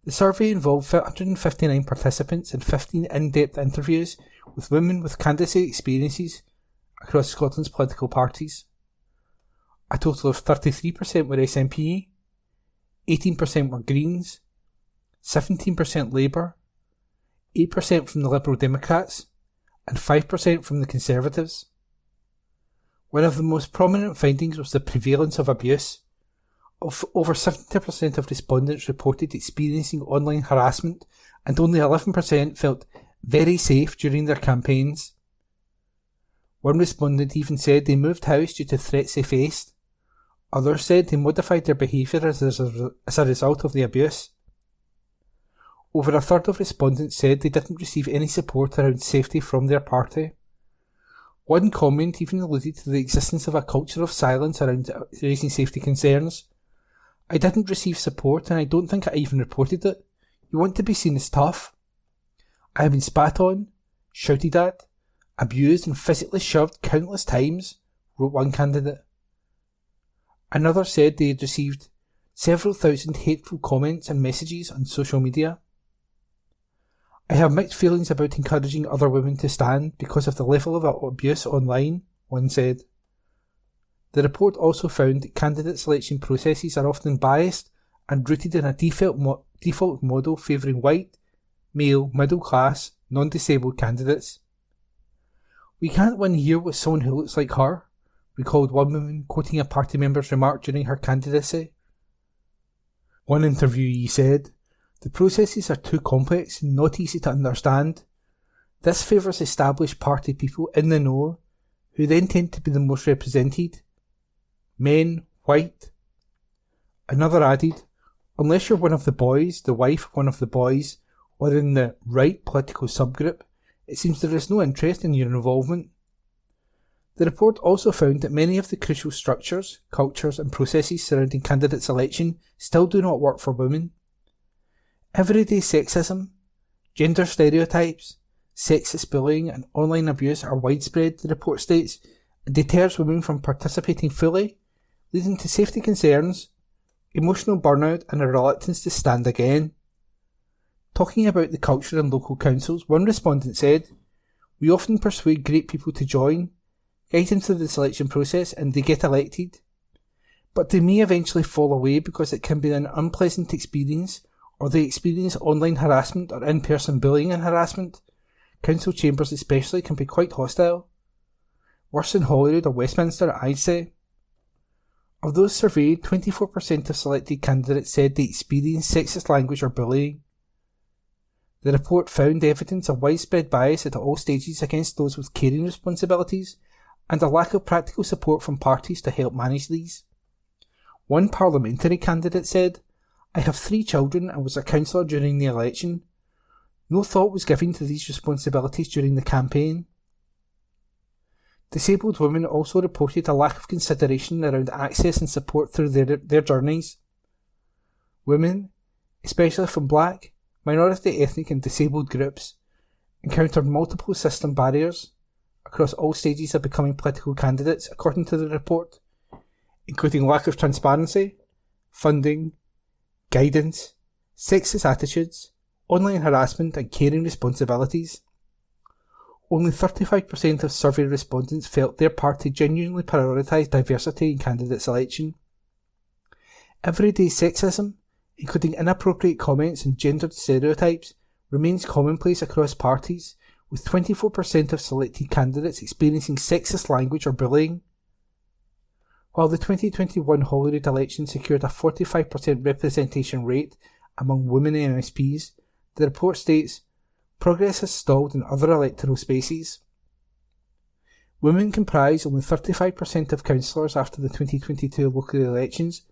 The survey involved 159 participants and 15 in-depth interviews with women with candidacy experiences across Scotland's political parties. A total of 33% were SNP, 18% were Greens, 17% Labour, 8% from the Liberal Democrats, and 5% from the Conservatives. One of the most prominent findings was the prevalence of abuse. Over 70% of respondents reported experiencing online harassment, and only 11% felt very safe during their campaigns. One respondent even said they moved house due to threats they faced. Others said they modified their behaviour as a result of the abuse. Over a third of respondents said they didn't receive any support around safety from their party. One comment even alluded to the existence of a culture of silence around raising safety concerns. I didn't receive support and I don't think I even reported it. You want to be seen as tough. I have been spat on, shouted at, abused and physically shoved countless times, wrote one candidate. Another said they had received several thousand hateful comments and messages on social media. I have mixed feelings about encouraging other women to stand because of the level of abuse online, one said. The report also found that candidate selection processes are often biased and rooted in a default model favouring white, male, middle class, non-disabled candidates. "We can't win here with someone who looks like her," recalled one woman, quoting a party member's remark during her candidacy. One interviewee said, "The processes are too complex and not easy to understand. This favours established party people in the know, who then tend to be the most represented. Men, white." Another added, "Unless you're one of the boys, the wife of one of the boys, or in the right political subgroup, it seems there is no interest in your involvement." The report also found that many of the crucial structures, cultures and processes surrounding candidates' election still do not work for women. Everyday sexism, gender stereotypes, sexist bullying and online abuse are widespread, the report states, and deters women from participating fully, leading to safety concerns, emotional burnout and a reluctance to stand again. Talking about the culture in local councils, one respondent said, "We often persuade great people to join, guide them through the selection process and they get elected. But they may eventually fall away because it can be an unpleasant experience or they experience online harassment or in-person bullying and harassment. Council chambers especially can be quite hostile. Worse than Holyrood or Westminster, I'd say." Of those surveyed, 24% of selected candidates said they experienced sexist language or bullying. The report found evidence of widespread bias at all stages against those with caring responsibilities and a lack of practical support from parties to help manage these. One parliamentary candidate said, "I have 3 children and was a councillor during the election. No thought was given to these responsibilities during the campaign." Disabled women also reported a lack of consideration around access and support through their journeys. Women, especially from black, minority ethnic and disabled groups, encountered multiple system barriers across all stages of becoming political candidates, according to the report, including lack of transparency, funding, guidance, sexist attitudes, online harassment and caring responsibilities. Only 35% of survey respondents felt their party genuinely prioritised diversity in candidate selection. Everyday sexism, including inappropriate comments and gendered stereotypes, remains commonplace across parties, with 24% of selected candidates experiencing sexist language or bullying. While the 2021 Holyrood election secured a 45% representation rate among women MSPs, the report states, progress has stalled in other electoral spaces. Women comprise only 35% of councillors after the 2022 local elections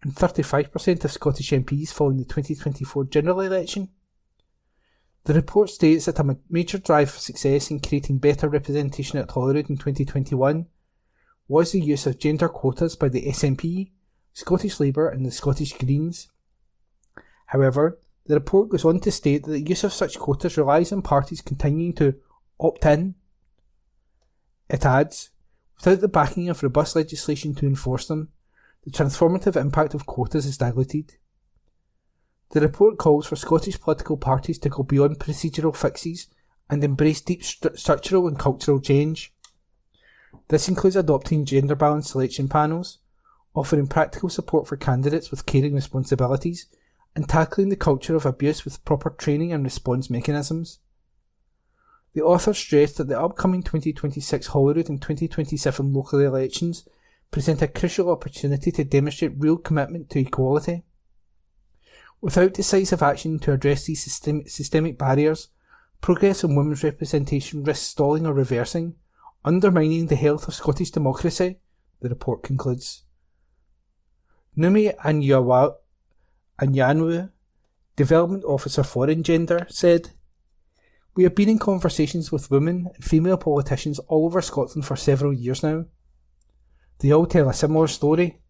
and 35% of Scottish MPs following the 2024 general election. The report states that a major drive for success in creating better representation at Holyrood in 2021 was the use of gender quotas by the SNP, Scottish Labour and the Scottish Greens. However, the report goes on to state that the use of such quotas relies on parties continuing to opt in. It adds, without the backing of robust legislation to enforce them, the transformative impact of quotas is diluted. The report calls for Scottish political parties to go beyond procedural fixes and embrace deep structural and cultural change. This includes adopting gender-balanced selection panels, offering practical support for candidates with caring responsibilities, and tackling the culture of abuse with proper training and response mechanisms. The author stressed that the upcoming 2026 Holyrood and 2027 local elections present a crucial opportunity to demonstrate real commitment to equality. Without decisive action to address these systemic barriers, progress on women's representation risks stalling or reversing, undermining the health of Scottish democracy, the report concludes. Numi Anyanwu, Development Officer Foreign Gender, said, "We have been in conversations with women and female politicians all over Scotland for several years now. They all tell a similar story.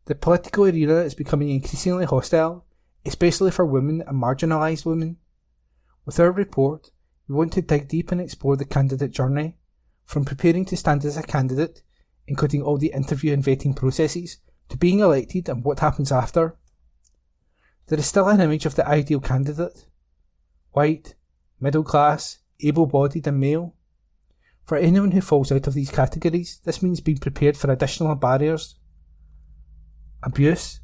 The political arena is becoming increasingly hostile, especially for women and marginalised women. With our report, we want to dig deep and explore the candidate journey, from preparing to stand as a candidate, including all the interview and vetting processes, to being elected and what happens after. There is still an image of the ideal candidate. White, middle class, able-bodied and male. For anyone who falls out of these categories, this means being prepared for additional barriers. Abuse,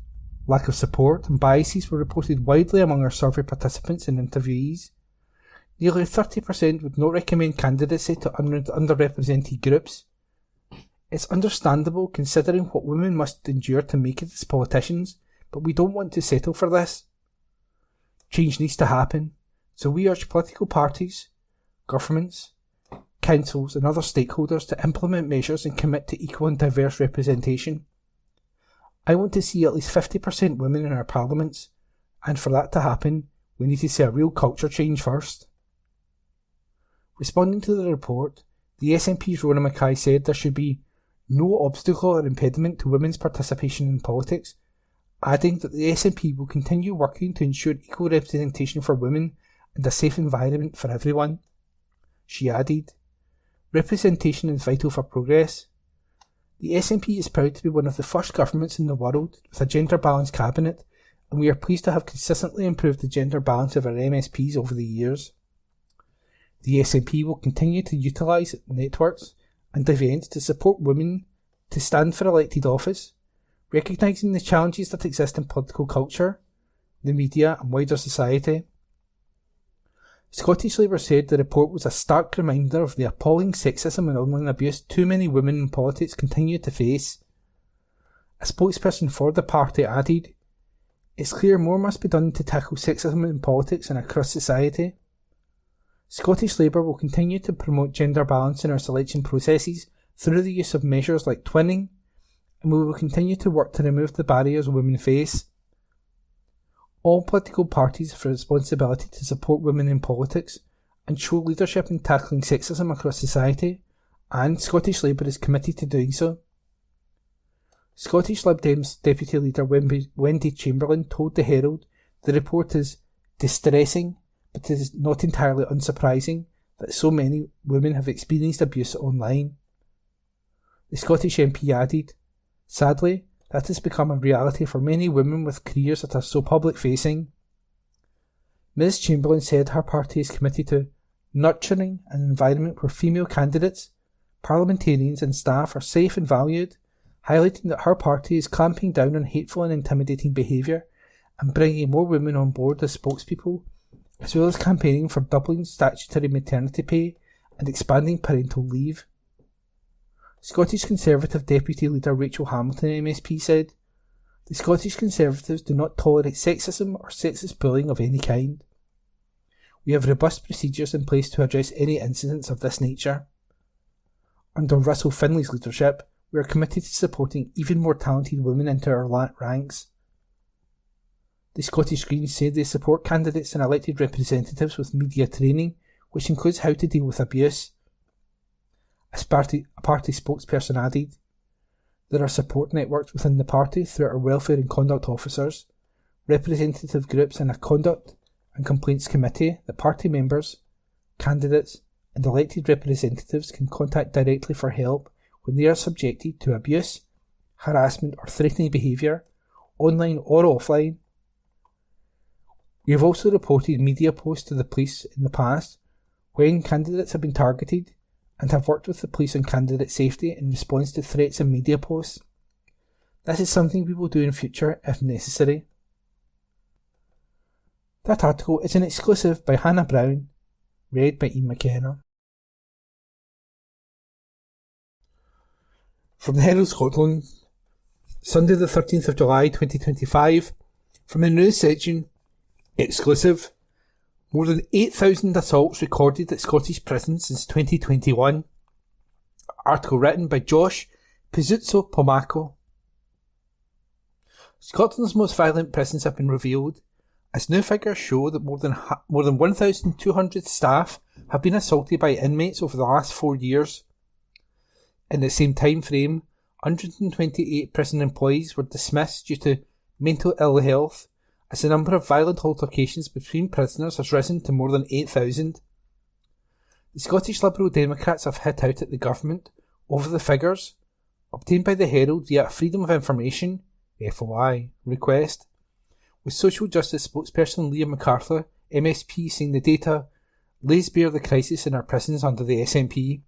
lack of support and biases were reported widely among our survey participants and interviewees. Nearly 30% would not recommend candidacy to underrepresented groups. It's understandable considering what women must endure to make it as politicians, but we don't want to settle for this. Change needs to happen, so we urge political parties, governments, councils and other stakeholders to implement measures and commit to equal and diverse representation. I want to see at least 50% women in our parliaments, and for that to happen, we need to see a real culture change first. Responding to the report, the SNP's Rona Mackay said there should be no obstacle or impediment to women's participation in politics, adding that the SNP will continue working to ensure equal representation for women and a safe environment for everyone. She added, "Representation is vital for progress. The SNP is proud to be one of the first governments in the world with a gender-balanced cabinet, and we are pleased to have consistently improved the gender balance of our MSPs over the years. The SNP will continue to utilise networks and events to support women to stand for elected office, recognising the challenges that exist in political culture, the media and wider society." Scottish Labour said the report was a stark reminder of the appalling sexism and online abuse too many women in politics continue to face. A spokesperson for the party added, "It's clear more must be done to tackle sexism in politics and across society. Scottish Labour will continue to promote gender balance in our selection processes through the use of measures like twinning, and we will continue to work to remove the barriers women face. All political parties have a responsibility to support women in politics and show leadership in tackling sexism across society, and Scottish Labour is committed to doing so." Scottish Lib Dem's Deputy Leader Wendy Chamberlain told the Herald the report is distressing, but it is not entirely unsurprising that so many women have experienced abuse online. The Scottish MP added, "Sadly, that has become a reality for many women with careers that are so public-facing." Ms Chamberlain said her party is committed to nurturing an environment where female candidates, parliamentarians and staff are safe and valued, highlighting that her party is clamping down on hateful and intimidating behaviour and bringing more women on board as spokespeople, as well as campaigning for doubling statutory maternity pay and expanding parental leave. Scottish Conservative Deputy Leader Rachel Hamilton MSP said, "The Scottish Conservatives do not tolerate sexism or sexist bullying of any kind. We have robust procedures in place to address any incidents of this nature. Under Russell Finley's leadership, we are committed to supporting even more talented women into our ranks." The Scottish Greens said they support candidates and elected representatives with media training, which includes how to deal with abuse. A party spokesperson added, "There are support networks within the party through our welfare and conduct officers, representative groups and a conduct and complaints committee that party members, candidates and elected representatives can contact directly for help when they are subjected to abuse, harassment or threatening behaviour, online or offline. We have also reported media posts to the police in the past when candidates have been targeted and have worked with the police on candidate safety in response to threats and media posts. This is something we will do in future if necessary." That article is an exclusive by Hannah Brown, read by Ian McKenna. From the Herald Scotland, Sunday the 13th of July 2025, from the news section, exclusive. More than 8,000 assaults recorded at Scottish prisons since 2021. Article written by Josh Pizzuzzo Pomaco. Scotland's most violent prisons have been revealed, as new figures show that more than 1,200 staff have been assaulted by inmates over the last 4 years. In the same time frame, 128 prison employees were dismissed due to mental ill health, as the number of violent altercations between prisoners has risen to more than 8,000. The Scottish Liberal Democrats have hit out at the government over the figures obtained by the Herald via a Freedom of Information (FOI) request, with Social Justice spokesperson Liam MacArthur, MSP, saying the data lays bare the crisis in our prisons under the SNP.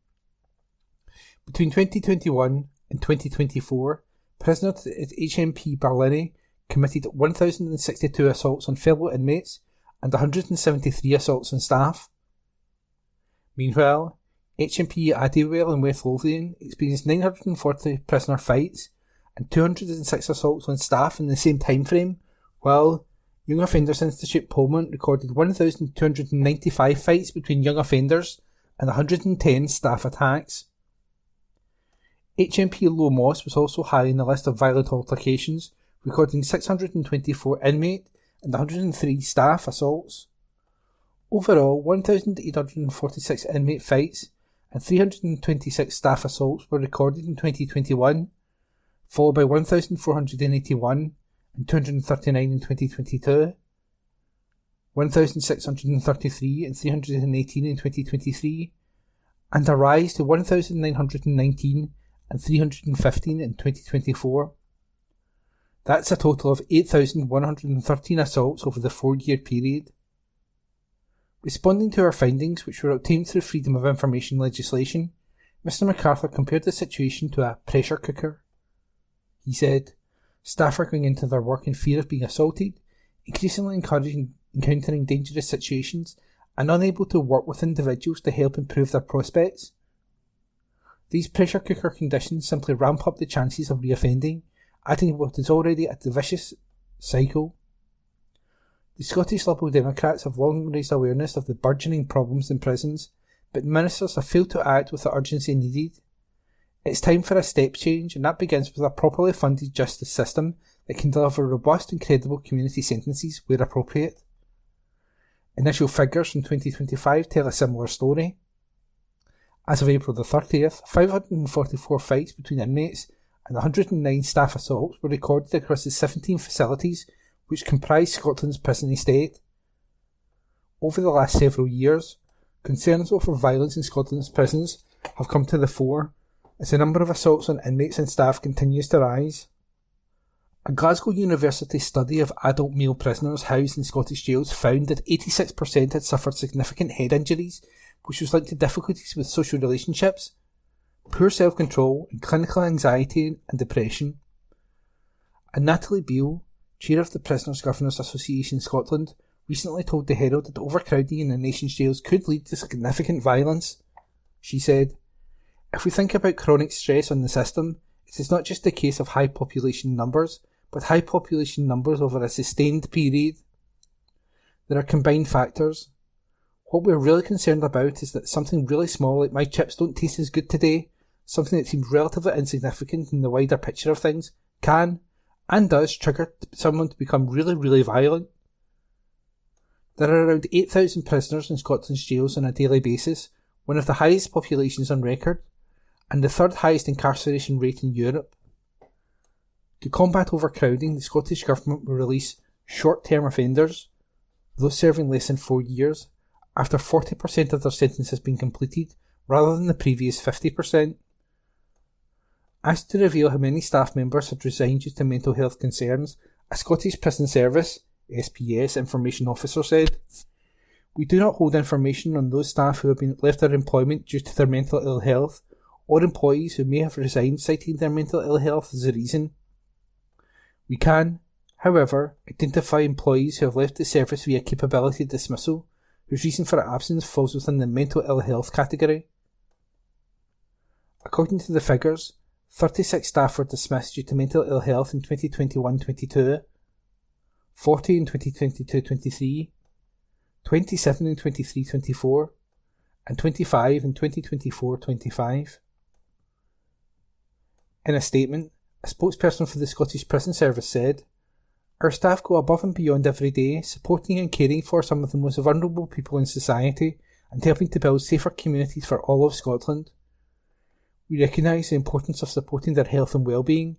Between 2021 and 2024, prisoners at HMP Barlinnie committed 1,062 assaults on fellow inmates and 173 assaults on staff. Meanwhile, HMP Adderwell in West Lothian experienced 940 prisoner fights and 206 assaults on staff in the same time frame, while Young Offenders Institute Pullman recorded 1,295 fights between young offenders and 110 staff attacks. HMP Low Moss was also high in the list of violent altercations, recording 624 inmate and 103 staff assaults. Overall, 1,846 inmate fights and 326 staff assaults were recorded in 2021, followed by 1,481 and 239 in 2022, 1,633 and 318 in 2023, and a rise to 1,919 and 315 in 2024. That's a total of 8,113 assaults over the 4-year period. Responding to our findings, which were obtained through Freedom of Information legislation, Mr MacArthur compared the situation to a pressure cooker. He said, "Staff are going into their work in fear of being assaulted, increasingly encountering dangerous situations, and unable to work with individuals to help improve their prospects. These pressure cooker conditions simply ramp up the chances of reoffending, adding to what is already a vicious cycle. The Scottish Liberal Democrats have long raised awareness of the burgeoning problems in prisons, but ministers have failed to act with the urgency needed. It's time for a step change, and that begins with a properly funded justice system that can deliver robust and credible community sentences where appropriate." Initial figures from 2025 tell a similar story. As of April the 30th, 544 fights between inmates and 109 staff assaults were recorded across the 17 facilities which comprise Scotland's prison estate. Over the last several years, concerns over violence in Scotland's prisons have come to the fore as the number of assaults on inmates and staff continues to rise. A Glasgow University study of adult male prisoners housed in Scottish jails found that 86% had suffered significant head injuries, which was linked to difficulties with social relationships, poor self-control, and clinical anxiety and depression. And Natalie Beale, chair of the Prisoners Governors Association Scotland, recently told the Herald that overcrowding in the nation's jails could lead to significant violence. She said, "If we think about chronic stress on the system, it is not just a case of high population numbers, but high population numbers over a sustained period. There are combined factors. What we're really concerned about is that something really small like my chips don't taste as good today, something that seems relatively insignificant in the wider picture of things, can and does trigger someone to become really, really violent. There are around 8,000 prisoners in Scotland's jails on a daily basis, one of the highest populations on record, and the third highest incarceration rate in Europe. To combat overcrowding, the Scottish Government will release short-term offenders, those serving less than 4 years, after 40% of their sentence has been completed, rather than the previous 50%. Asked to reveal how many staff members had resigned due to mental health concerns, a Scottish Prison Service (SPS) information officer said, "We do not hold information on those staff who have been left their employment due to their mental ill health, or employees who may have resigned citing their mental ill health as a reason. We can, however, identify employees who have left the service via capability dismissal, whose reason for absence falls within the mental ill health category. According to the figures, 36 staff were dismissed due to mental ill health in 2021-22, 40 in 2022-23, 27 in 23-24, and 25 in 2024-25. In a statement, a spokesperson for the Scottish Prison Service said, "Our staff go above and beyond every day, supporting and caring for some of the most vulnerable people in society and helping to build safer communities for all of Scotland. We recognise the importance of supporting their health and well-being,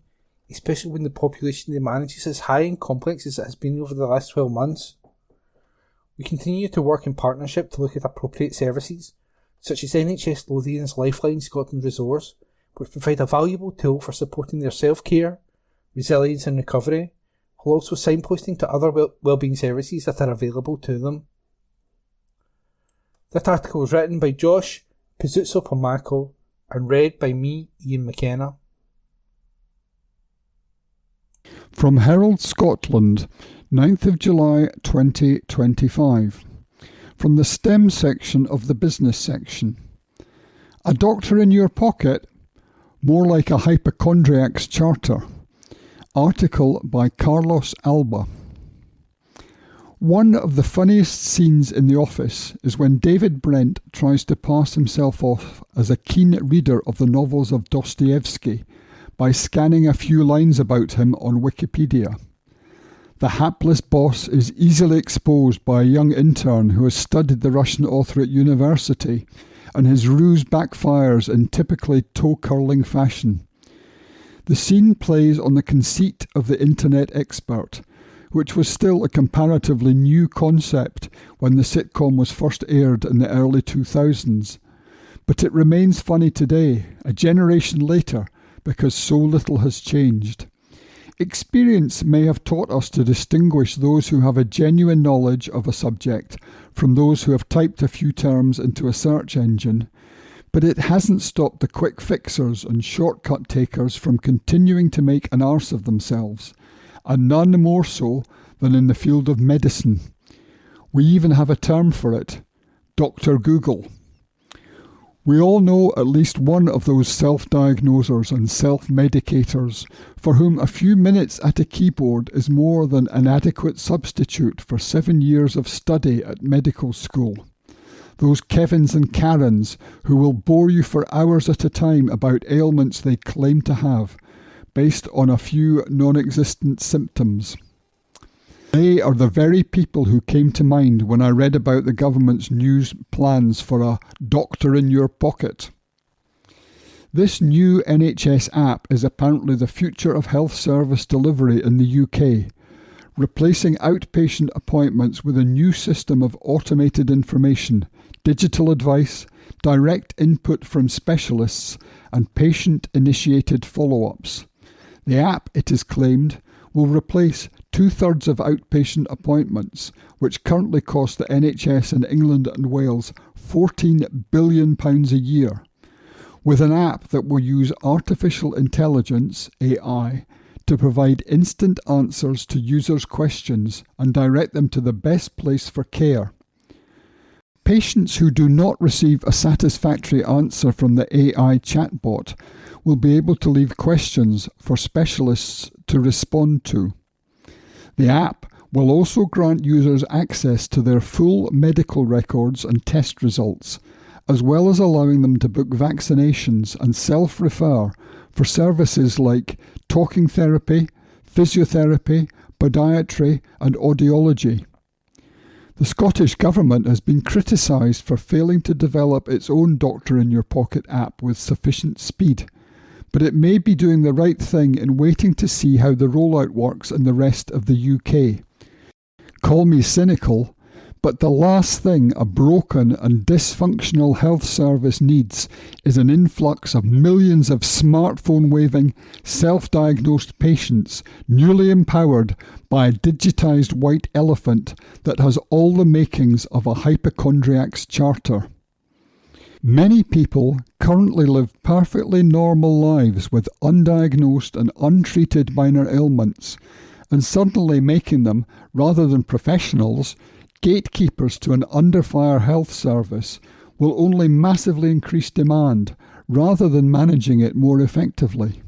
especially when the population they manage is as high and complex as it has been over the last 12 months. We continue to work in partnership to look at appropriate services, such as NHS Lothian's Lifeline Scotland resource, which provide a valuable tool for supporting their self-care, resilience and recovery, while also signposting to other wellbeing services that are available to them." That article was written by Josh Pizzuzzo-Pomacco and read by me, Ian McKenna. From Herald, Scotland, 9th of July 2025. from the STEM section of the business section. A doctor in your pocket? More like a hypochondriac's charter. Article by Carlos Alba. One of the funniest scenes in The Office is when David Brent tries to pass himself off as a keen reader of the novels of Dostoevsky by scanning a few lines about him on Wikipedia. The hapless boss is easily exposed by a young intern who has studied the Russian author at university, and his ruse backfires in typically toe-curling fashion. The scene plays on the conceit of the internet expert, which was still a comparatively new concept when the sitcom was first aired in the early 2000s. But it remains funny today, a generation later, because so little has changed. Experience may have taught us to distinguish those who have a genuine knowledge of a subject from those who have typed a few terms into a search engine, but it hasn't stopped the quick fixers and shortcut takers from continuing to make an arse of themselves, and none more so than in the field of medicine. We even have a term for it, Dr. Google. We all know at least one of those self-diagnosers and self-medicators for whom a few minutes at a keyboard is more than an adequate substitute for 7 years of study at medical school. Those Kevins and Karens who will bore you for hours at a time about ailments they claim to have, based on a few non-existent symptoms. They are the very people who came to mind when I read about the government's new plans for a doctor in your pocket. This new NHS app is apparently the future of health service delivery in the UK, replacing outpatient appointments with a new system of automated information, digital advice, direct input from specialists, and patient-initiated follow-ups. The app, it is claimed, will replace 2/3 of outpatient appointments, which currently cost the NHS in England and Wales £14 billion a year, with an app that will use artificial intelligence, AI, to provide instant answers to users' questions and direct them to the best place for care. Patients who do not receive a satisfactory answer from the AI chatbot will be able to leave questions for specialists to respond to. The app will also grant users access to their full medical records and test results, as well as allowing them to book vaccinations and self-refer for services like talking therapy, physiotherapy, podiatry and audiology. The Scottish Government has been criticised for failing to develop its own Doctor in Your Pocket app with sufficient speed, but it may be doing the right thing in waiting to see how the rollout works in the rest of the UK. Call me cynical, but the last thing a broken and dysfunctional health service needs is an influx of millions of smartphone-waving, self-diagnosed patients newly empowered by a digitised white elephant that has all the makings of a hypochondriac's charter. Many people currently live perfectly normal lives with undiagnosed and untreated minor ailments, and suddenly making them, rather than professionals, gatekeepers to an under-fire health service will only massively increase demand, rather than managing it more effectively.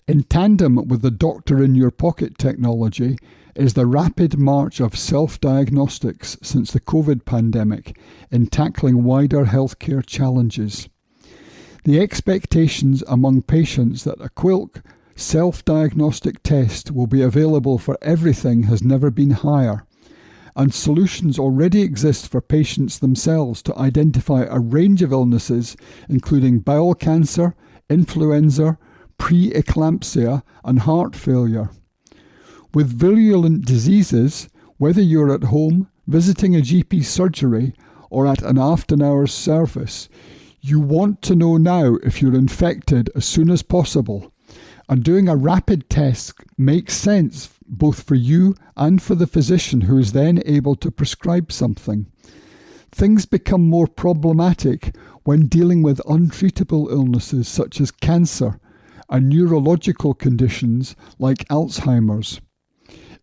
In tandem with the doctor in your pocket technology is the rapid march of self-diagnostics since the COVID pandemic in tackling wider healthcare challenges. The expectations among patients that a Quilk self-diagnostic test will be available for everything has never been higher, and solutions already exist for patients themselves to identify a range of illnesses including bowel cancer, influenza, pre-eclampsia and heart failure. With virulent diseases, whether you're at home, visiting a GP surgery, or at an after-hours service, you want to know now if you're infected as soon as possible. And doing a rapid test makes sense both for you and for the physician who is then able to prescribe something. Things become more problematic when dealing with untreatable illnesses such as cancer and neurological conditions like Alzheimer's.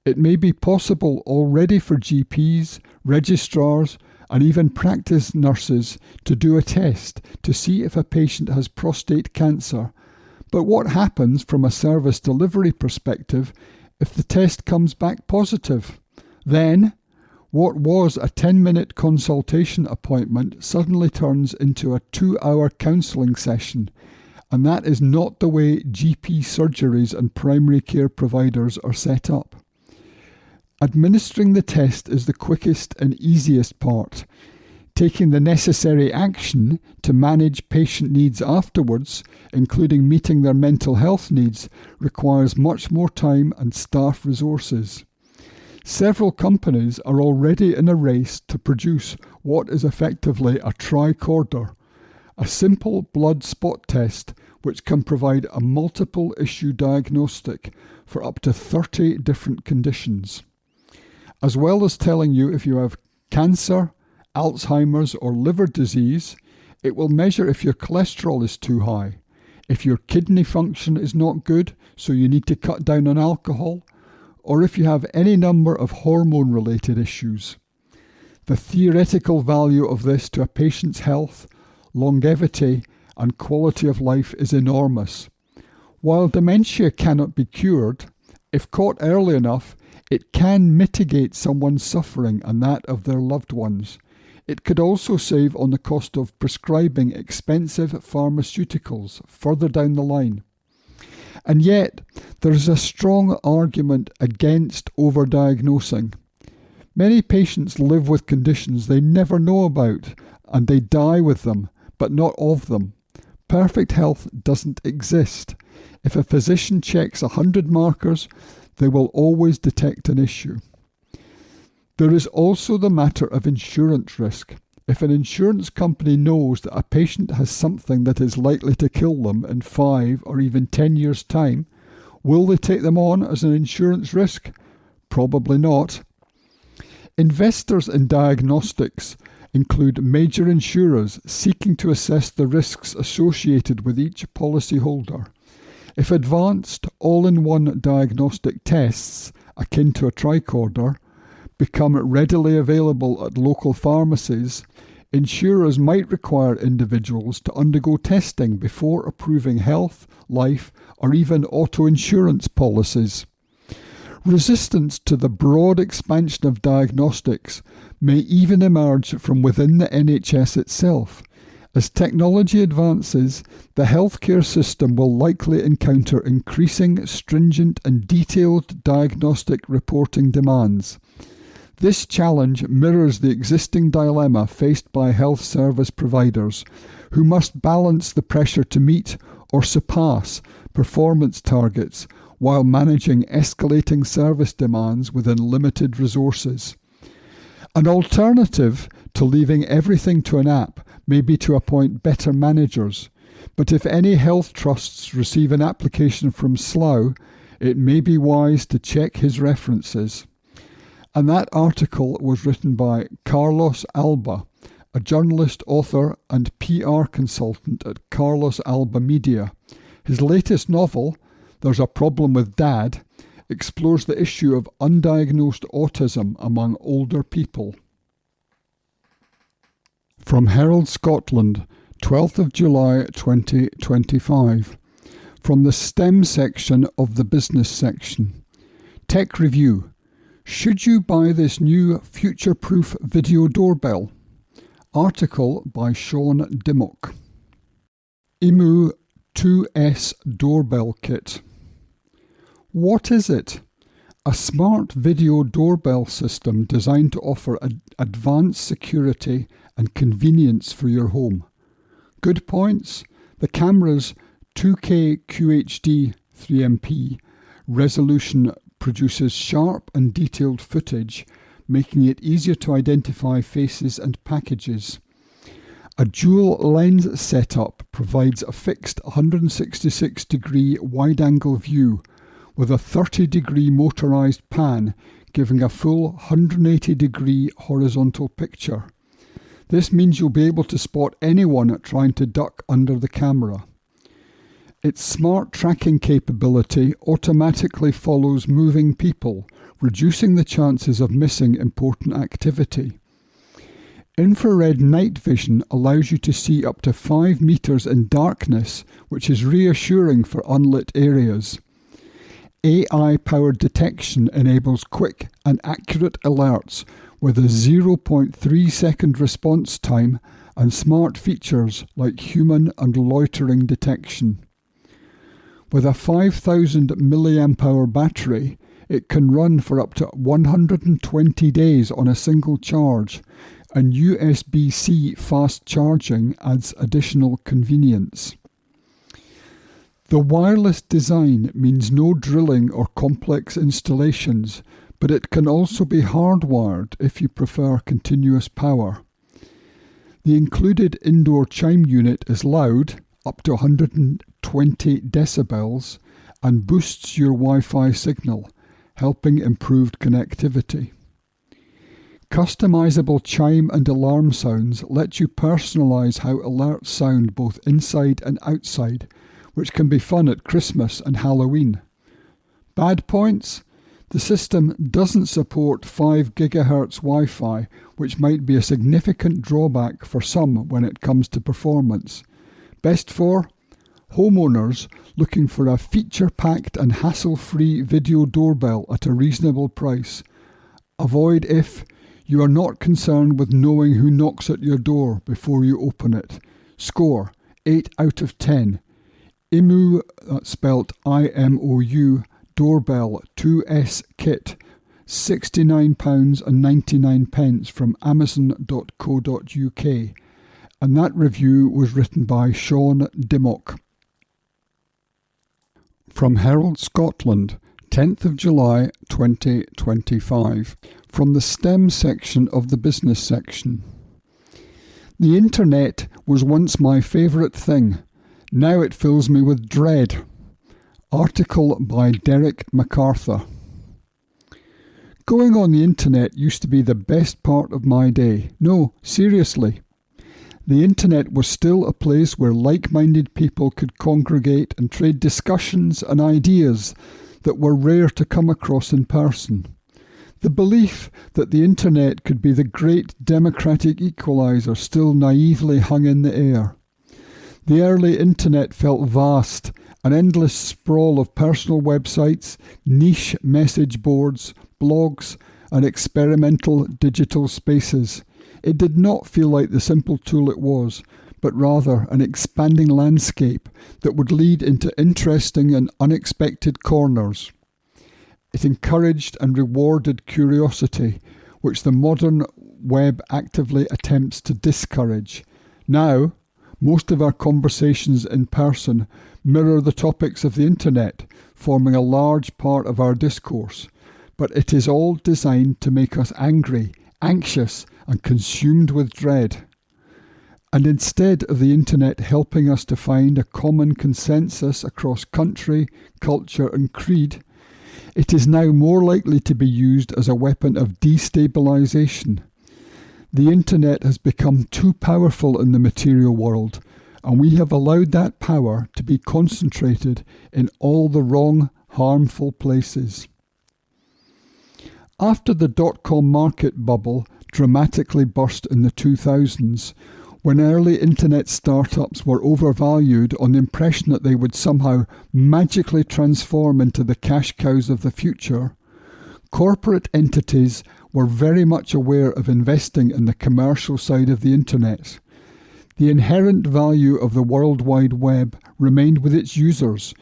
It may be possible already for GPs, registrars and even practice nurses to do a test to see if a patient has prostate cancer. But what happens from a service delivery perspective if the test comes back positive? Then, what was a 10-minute consultation appointment suddenly turns into a 2-hour counselling session, and that is not the way GP surgeries and primary care providers are set up. Administering the test is the quickest and easiest part. Taking the necessary action to manage patient needs afterwards, including meeting their mental health needs, requires much more time and staff resources. Several companies are already in a race to produce what is effectively a tricorder, a simple blood spot test which can provide a multiple issue diagnostic for up to 30 different conditions. As well as telling you if you have cancer, Alzheimer's or liver disease, it will measure if your cholesterol is too high, if your kidney function is not good, so you need to cut down on alcohol, or if you have any number of hormone-related issues. The theoretical value of this to a patient's health, longevity, and quality of life is enormous. While dementia cannot be cured, if caught early enough, it can mitigate someone's suffering and that of their loved ones. It could also save on the cost of prescribing expensive pharmaceuticals further down the line. And yet, there is a strong argument against overdiagnosing. Many patients live with conditions they never know about, and they die with them, but not of them. Perfect health doesn't exist. If a physician checks 100 markers, they will always detect an issue. There is also the matter of insurance risk. If an insurance company knows that a patient has something that is likely to kill them in 5 or even 10 years' time, will they take them on as an insurance risk? Probably not. Investors in diagnostics include major insurers seeking to assess the risks associated with each policyholder. If advanced, all-in-one diagnostic tests, akin to a tricorder, become readily available at local pharmacies, insurers might require individuals to undergo testing before approving health, life, or even auto insurance policies. Resistance to the broad expansion of diagnostics may even emerge from within the NHS itself. As technology advances, the healthcare system will likely encounter increasing, stringent and detailed diagnostic reporting demands. This challenge mirrors the existing dilemma faced by health service providers, who must balance the pressure to meet or surpass performance targets while managing escalating service demands within limited resources. An alternative to leaving everything to an app may be to appoint better managers, but if any health trusts receive an application from Slough, it may be wise to check his references. And that article was written by Carlos Alba, a journalist, author and PR consultant at Carlos Alba Media. His latest novel, There's a Problem with Dad, explores the issue of undiagnosed autism among older people. From Herald, Scotland, 12th of July 2025. From the STEM section of the business section. Tech review. Should you buy this new future-proof video doorbell? Article by Sean Dimmock. EMU 2S Doorbell Kit. What is it? A smart video doorbell system designed to offer advanced security and convenience for your home. Good points. The camera's 2K QHD 3MP resolution produces sharp and detailed footage, making it easier to identify faces and packages. A dual lens setup provides a fixed 166-degree wide-angle view with a 30-degree motorized pan, giving a full 180-degree horizontal picture. This means you'll be able to spot anyone trying to duck under the camera. Its smart tracking capability automatically follows moving people, reducing the chances of missing important activity. Infrared night vision allows you to see up to 5 meters in darkness, which is reassuring for unlit areas. AI-powered detection enables quick and accurate alerts with a 0.3 second response time and smart features like human and loitering detection. With a 5000 mAh battery, it can run for up to 120 days on a single charge, and USB-C fast charging adds additional convenience. The wireless design means no drilling or complex installations, but it can also be hardwired if you prefer continuous power. The included indoor chime unit is loud, up to 120 decibels, and boosts your Wi-Fi signal, helping improved connectivity. Customizable chime and alarm sounds let you personalize how alerts sound both inside and outside, which can be fun at Christmas and Halloween. Bad points? The system doesn't support 5 GHz Wi-Fi, which might be a significant drawback for some when it comes to performance. Best for homeowners looking for a feature-packed and hassle-free video doorbell at a reasonable price. Avoid if you are not concerned with knowing who knocks at your door before you open it. Score 8 out of 10. IMOU, that's spelt IMOU, doorbell 2S kit, £69.99 from amazon.co.uk. And that review was written by Sean Dimmock. From Herald Scotland, 10th of July 2025, from the STEM section of the business section. The internet was once my favourite thing. Now it fills me with dread. Article by Derek MacArthur. Going on the internet used to be the best part of my day. No, seriously. The internet was still a place where like-minded people could congregate and trade discussions and ideas that were rare to come across in person. The belief that the internet could be the great democratic equalizer still naively hung in the air. The early internet felt vast, an endless sprawl of personal websites, niche message boards, blogs, and experimental digital spaces. It did not feel like the simple tool it was, but rather an expanding landscape that would lead into interesting and unexpected corners. It encouraged and rewarded curiosity, which the modern web actively attempts to discourage. Now, most of our conversations in person mirror the topics of the internet, forming a large part of our discourse, but it is all designed to make us angry, anxious, and consumed with dread. And instead of the internet helping us to find a common consensus across country, culture, and creed, it is now more likely to be used as a weapon of destabilization. The internet has become too powerful in the material world, and we have allowed that power to be concentrated in all the wrong, harmful places. After the dot-com market bubble dramatically burst in the 2000s, when early internet startups were overvalued on the impression that they would somehow magically transform into the cash cows of the future, corporate entities were very much aware of investing in the commercial side of the internet. The inherent value of the World Wide Web remained with its users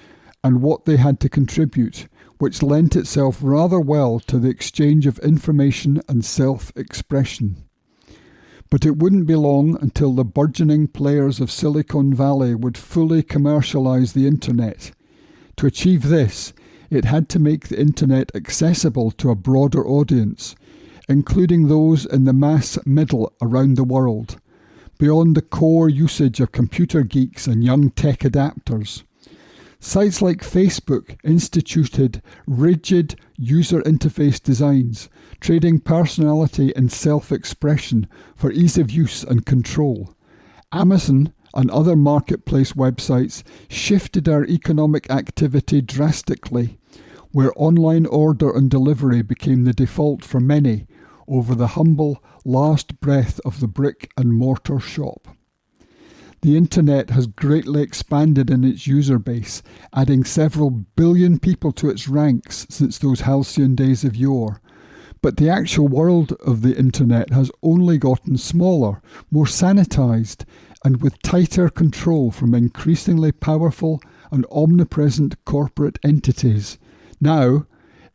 and what they had to contribute, which lent itself rather well to the exchange of information and self-expression. But it wouldn't be long until the burgeoning players of Silicon Valley would fully commercialize the internet. To achieve this, it had to make the internet accessible to a broader audience, including those in the mass middle around the world, beyond the core usage of computer geeks and young tech adapters. Sites like Facebook instituted rigid user interface designs, trading personality and self-expression for ease of use and control. Amazon and other marketplace websites shifted our economic activity drastically, where online order and delivery became the default for many, over the humble last breath of the brick and mortar shop. The internet has greatly expanded in its user base, adding several billion people to its ranks since those halcyon days of yore. But the actual world of the internet has only gotten smaller, more sanitized, and with tighter control from increasingly powerful and omnipresent corporate entities. Now,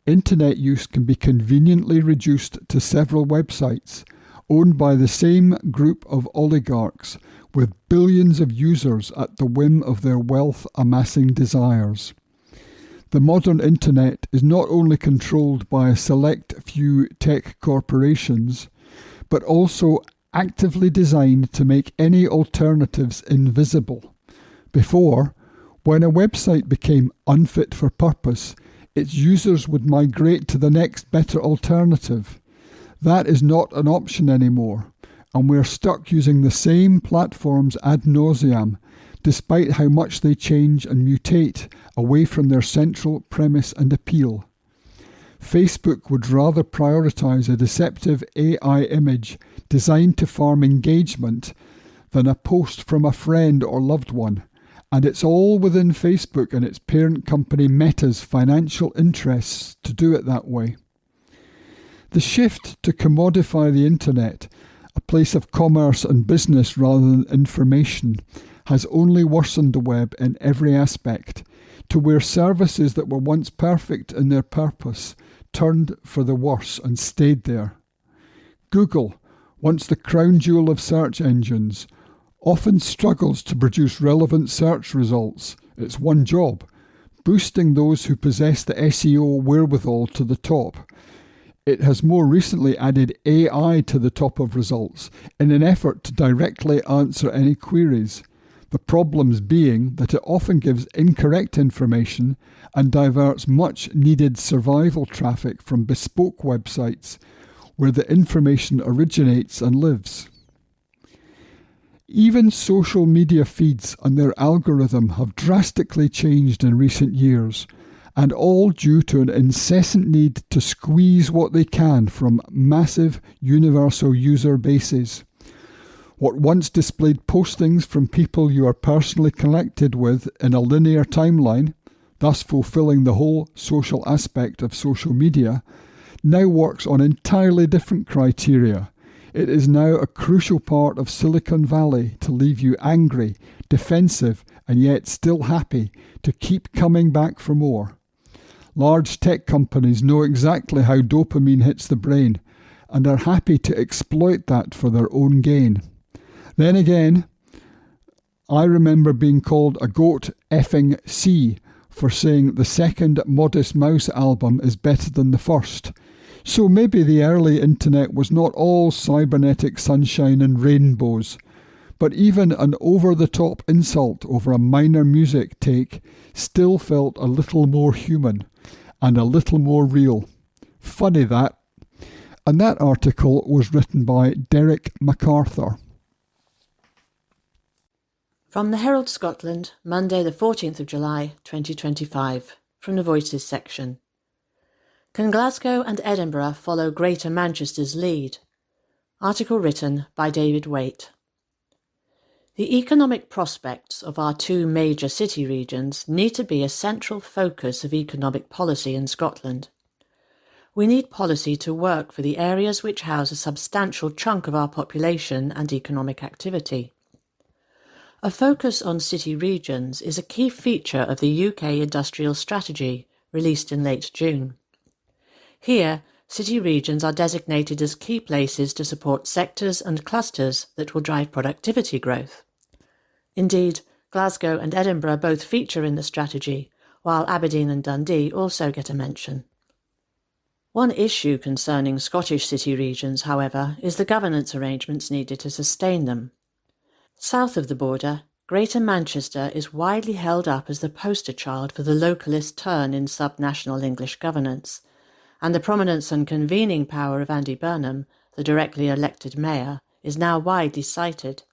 internet use can be conveniently reduced to several websites, owned by the same group of oligarchs, with billions of users at the whim of their wealth-amassing desires. The modern internet is not only controlled by a select few tech corporations, but also actively designed to make any alternatives invisible. Before, when a website became unfit for purpose, its users would migrate to the next better alternative. That is not an option anymore, and we're stuck using the same platforms ad nauseam, despite how much they change and mutate away from their central premise and appeal. Facebook would rather prioritise a deceptive AI image designed to farm engagement than a post from a friend or loved one, and it's all within Facebook and its parent company Meta's financial interests to do it that way. The shift to commodify the internet, a place of commerce and business rather than information, has only worsened the web in every aspect, to where services that were once perfect in their purpose turned for the worse and stayed there. Google, once the crown jewel of search engines, often struggles to produce relevant search results. It's one job, boosting those who possess the SEO wherewithal to the top. It has more recently added AI to the top of results in an effort to directly answer any queries. The problems being that it often gives incorrect information and diverts much needed survival traffic from bespoke websites where the information originates and lives. Even social media feeds and their algorithm have drastically changed in recent years, and all due to an incessant need to squeeze what they can from massive universal user bases. What once displayed postings from people you are personally connected with in a linear timeline, thus fulfilling the whole social aspect of social media, now works on entirely different criteria. It is now a crucial part of Silicon Valley to leave you angry, defensive, and yet still happy to keep coming back for more. Large tech companies know exactly how dopamine hits the brain and are happy to exploit that for their own gain. Then again, I remember being called a goat effing C for saying the second Modest Mouse album is better than the first. So maybe the early internet was not all cybernetic sunshine and rainbows, but even an over-the-top insult over a minor music take still felt a little more human and a little more real. Funny that. And that article was written by Derek MacArthur. From the Herald Scotland, Monday the 14th of July 2025, from the Voices section. Can Glasgow and Edinburgh follow Greater Manchester's lead? Article written by David Waite. The economic prospects of our two major city regions need to be a central focus of economic policy in Scotland. We need policy to work for the areas which house a substantial chunk of our population and economic activity. A focus on city regions is a key feature of the UK Industrial Strategy, released in late June. Here, city regions are designated as key places to support sectors and clusters that will drive productivity growth. Indeed, Glasgow and Edinburgh both feature in the strategy, while Aberdeen and Dundee also get a mention. One issue concerning Scottish city regions, however, is the governance arrangements needed to sustain them. South of the border, Greater Manchester is widely held up as the poster child for the localist turn in sub-national English governance, and the prominence and convening power of Andy Burnham, the directly elected mayor, is now widely cited.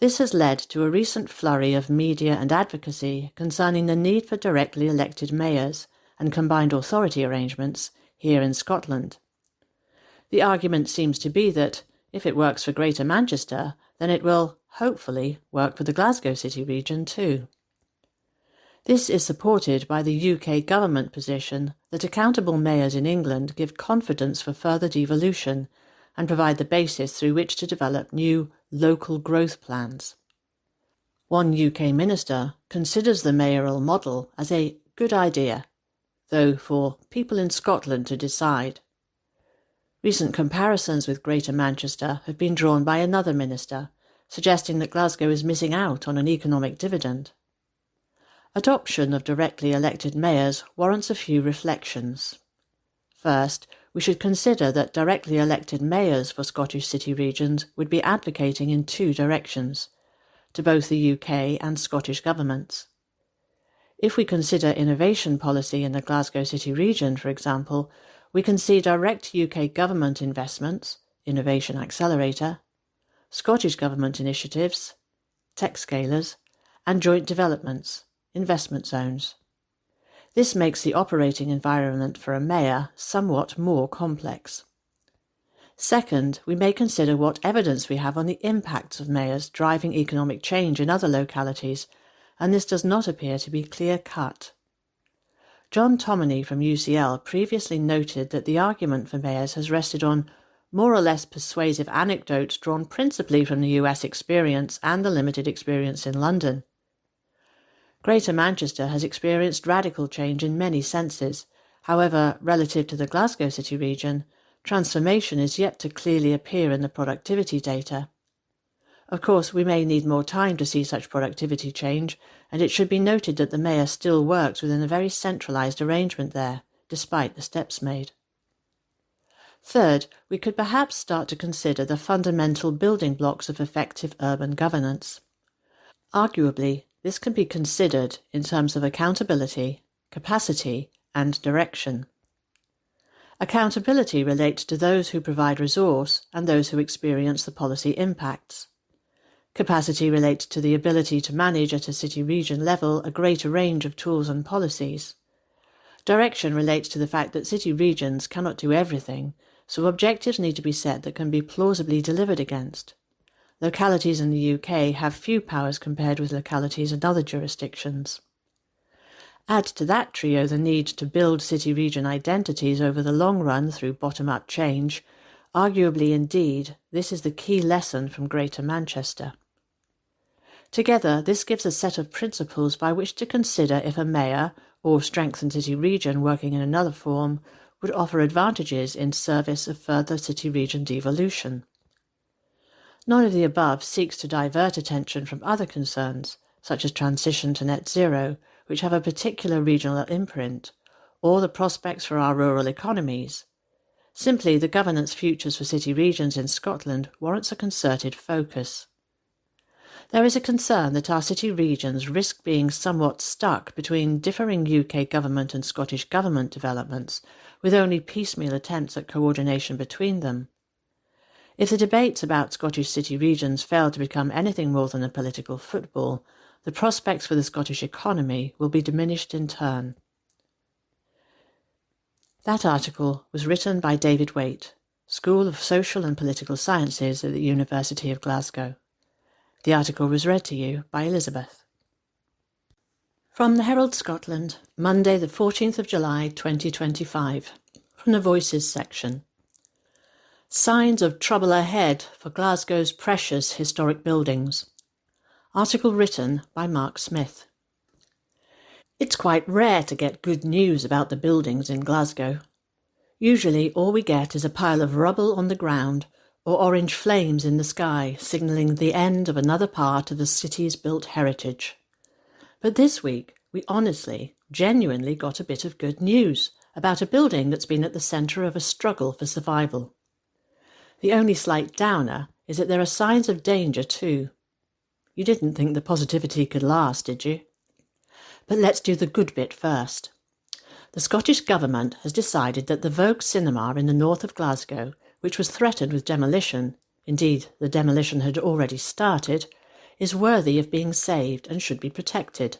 This has led to a recent flurry of media and advocacy concerning the need for directly elected mayors and combined authority arrangements here in Scotland. The argument seems to be that if it works for Greater Manchester, then it will, hopefully, work for the Glasgow City region too. This is supported by the UK government position that accountable mayors in England give confidence for further devolution and provide the basis through which to develop new local growth plans. One UK minister considers the mayoral model as a good idea, though for people in Scotland to decide. Recent comparisons with Greater Manchester have been drawn by another minister, suggesting that Glasgow is missing out on an economic dividend. Adoption of directly elected mayors warrants a few reflections. First, we should consider that directly elected mayors for Scottish city regions would be advocating in two directions, to both the UK and Scottish governments. If we consider innovation policy in the Glasgow City region, for example, we can see direct UK government investments, Innovation Accelerator, Scottish government initiatives, tech scalers, and joint developments, investment zones. This makes the operating environment for a mayor somewhat more complex. Second, we may consider what evidence we have on the impacts of mayors driving economic change in other localities, and this does not appear to be clear-cut. John Tomoney from UCL previously noted that the argument for mayors has rested on more or less persuasive anecdotes drawn principally from the US experience and the limited experience in London. Greater Manchester has experienced radical change in many senses. However, relative to the Glasgow City region, transformation is yet to clearly appear in the productivity data. Of course, we may need more time to see such productivity change, and it should be noted that the mayor still works within a very centralised arrangement there, despite the steps made. Third, we could perhaps start to consider the fundamental building blocks of effective urban governance. Arguably, this can be considered in terms of accountability, capacity, and direction. Accountability relates to those who provide resource and those who experience the policy impacts. Capacity relates to the ability to manage at a city-region level a greater range of tools and policies. Direction relates to the fact that city regions cannot do everything, so objectives need to be set that can be plausibly delivered against. Localities in the UK have few powers compared with localities in other jurisdictions. Add to that trio the need to build city-region identities over the long run through bottom-up change. Arguably, indeed, this is the key lesson from Greater Manchester. Together, this gives a set of principles by which to consider if a mayor, or strengthened city region working in another form, would offer advantages in service of further city-region devolution. None of the above seeks to divert attention from other concerns, such as transition to net zero, which have a particular regional imprint, or the prospects for our rural economies. Simply, the governance futures for city regions in Scotland warrants a concerted focus. There is a concern that our city regions risk being somewhat stuck between differing UK government and Scottish government developments, with only piecemeal attempts at coordination between them. If the debates about Scottish city regions fail to become anything more than a political football, the prospects for the Scottish economy will be diminished in turn. That article was written by David Waite, School of Social and Political Sciences at the University of Glasgow. The article was read to you by Elizabeth. From the Herald Scotland, Monday the 14th of July 2025, from the Voices section. Signs of trouble ahead for Glasgow's precious historic buildings. Article written by Mark Smith. It's quite rare to get good news about the buildings in Glasgow. Usually all we get is a pile of rubble on the ground or orange flames in the sky, signalling the end of another part of the city's built heritage. But this week, we honestly, genuinely got a bit of good news about a building that's been at the centre of a struggle for survival. The only slight downer is that there are signs of danger too. You didn't think the positivity could last, did you? But let's do the good bit first. The Scottish Government has decided that the Vogue Cinema in the north of Glasgow, which was threatened with demolition, indeed the demolition had already started, is worthy of being saved and should be protected.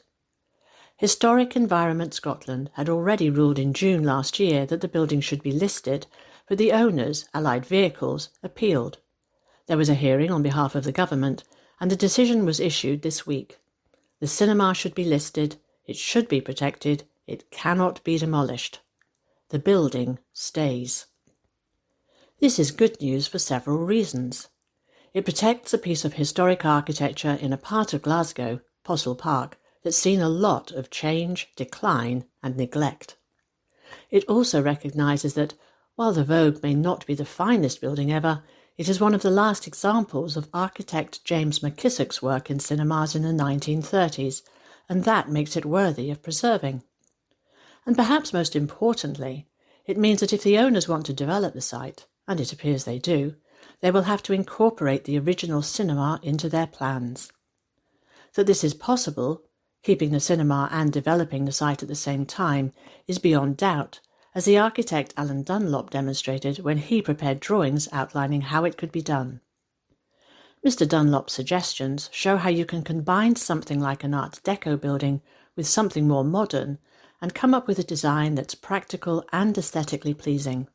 Historic Environment Scotland had already ruled in June last year that the building should be listed, but the owners, Allied Vehicles, appealed. There was a hearing on behalf of the government, and the decision was issued this week. The cinema should be listed, it should be protected, it cannot be demolished. The building stays. This is good news for several reasons. It protects a piece of historic architecture in a part of Glasgow, Postle Park, that's seen a lot of change, decline and neglect. It also recognises that, while the Vogue may not be the finest building ever, it is one of the last examples of architect James McKissock's work in cinemas in the 1930s, and that makes it worthy of preserving. And perhaps most importantly, it means that if the owners want to develop the site, and it appears they do, they will have to incorporate the original cinema into their plans. That this is possible, keeping the cinema and developing the site at the same time, is beyond doubt, as the architect Alan Dunlop demonstrated when he prepared drawings outlining how it could be done. Mr. Dunlop's suggestions show how you can combine something like an Art Deco building with something more modern and come up with a design that's practical and aesthetically pleasing.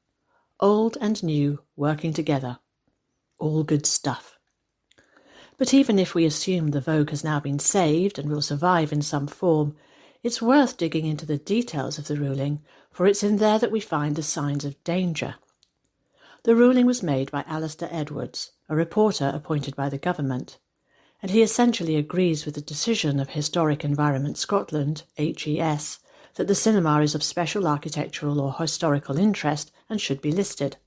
Old and new working together. All good stuff. But even if we assume the Vogue has now been saved and will survive in some form, it's worth digging into the details of the ruling, for it's in there that we find the signs of danger. The ruling was made by Alistair Edwards, a reporter appointed by the government, and he essentially agrees with the decision of Historic Environment Scotland, HES, that the cinema is of special architectural or historical interest and should be listed.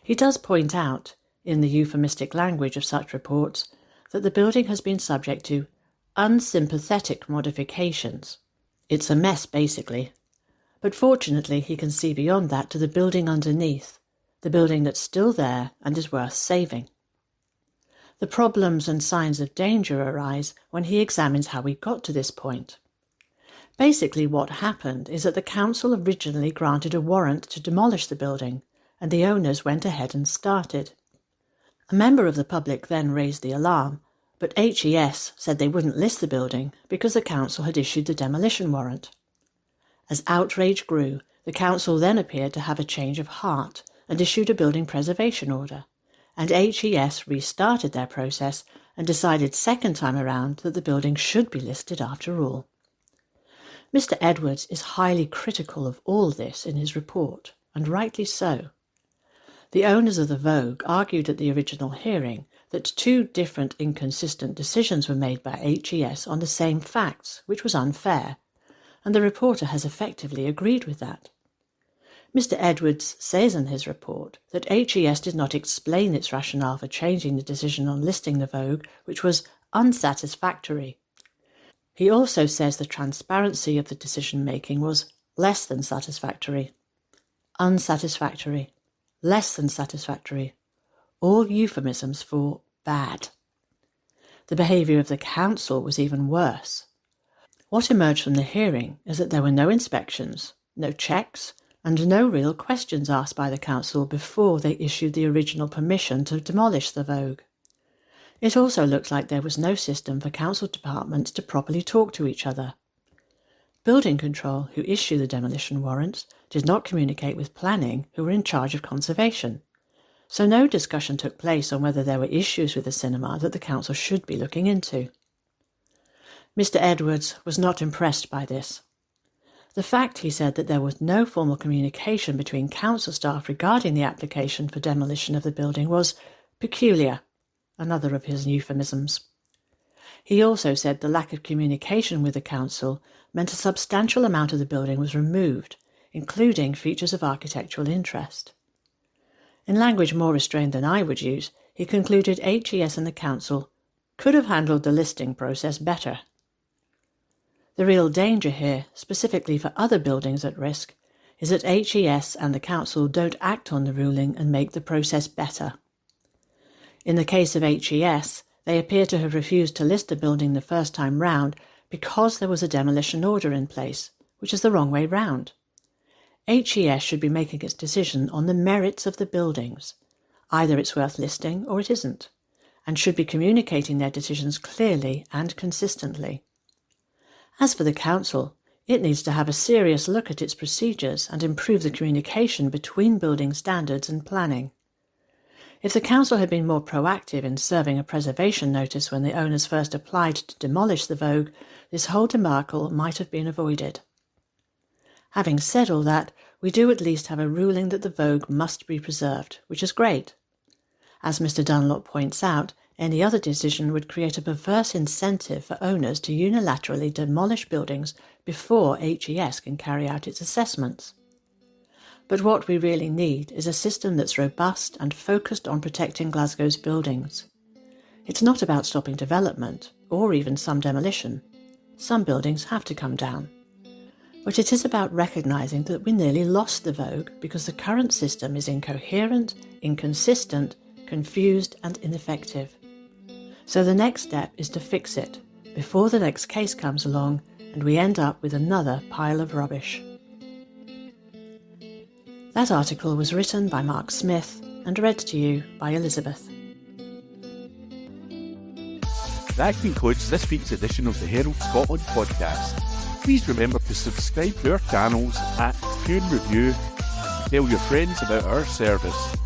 He does point out, in the euphemistic language of such reports, that the building has been subject to unsympathetic modifications. It's a mess, basically. But fortunately, he can see beyond that to the building underneath, the building that's still there and is worth saving. The problems and signs of danger arise when he examines how we got to this point. Basically, what happened is that the council originally granted a warrant to demolish the building, and the owners went ahead and started. A member of the public then raised the alarm, but HES said they wouldn't list the building because the council had issued the demolition warrant. As outrage grew, the council then appeared to have a change of heart and issued a building preservation order, and HES restarted their process and decided second time around that the building should be listed after all. Mr. Edwards is highly critical of all this in his report, and rightly so. The owners of the Vogue argued at the original hearing that two different inconsistent decisions were made by HES on the same facts, which was unfair, and the reporter has effectively agreed with that. Mr. Edwards says in his report that HES did not explain its rationale for changing the decision on listing the Vogue, which was unsatisfactory. He also says the transparency of the decision-making was less than satisfactory. Unsatisfactory. Less than satisfactory. All euphemisms for bad. The behaviour of the council was even worse. What emerged from the hearing is that there were no inspections, no checks, and no real questions asked by the council before they issued the original permission to demolish the Vogue. It also looks like there was no system for council departments to properly talk to each other. Building Control, who issue the demolition warrants, did not communicate with Planning, who were in charge of conservation. So no discussion took place on whether there were issues with the cinema that the council should be looking into. Mr. Edwards was not impressed by this. The fact, he said, that there was no formal communication between council staff regarding the application for demolition of the building was peculiar, another of his euphemisms. He also said the lack of communication with the council meant a substantial amount of the building was removed, including features of architectural interest. In language more restrained than I would use, he concluded HES and the council could have handled the listing process better. The real danger here, specifically for other buildings at risk, is that HES and the council don't act on the ruling and make the process better. In the case of HES, they appear to have refused to list a building the first time round because there was a demolition order in place, which is the wrong way round. HES should be making its decision on the merits of the buildings. Either it's worth listing or it isn't, and should be communicating their decisions clearly and consistently. As for the council, It needs to have a serious look at its procedures and improve the communication between building standards and planning. If the council had been more proactive in serving a preservation notice when the owners first applied to demolish the Vogue, this whole debacle might have been avoided. Having said all that, we do at least have a ruling that the Vogue must be preserved, which is great. As Mr. Dunlop points out, any other decision would create a perverse incentive for owners to unilaterally demolish buildings before HES can carry out its assessments. But what we really need is a system that's robust and focused on protecting Glasgow's buildings. It's not about stopping development, or even some demolition. Some buildings have to come down. But it is about recognising that we nearly lost the Vogue because the current system is incoherent, inconsistent, confused and ineffective. So the next step is to fix it, before the next case comes along and we end up with another pile of rubbish. That article was written by Mark Smith and read to you by Elizabeth. That concludes this week's edition of the Herald Scotland podcast. Please remember to subscribe to our channels at Tune Review and tell your friends about our service.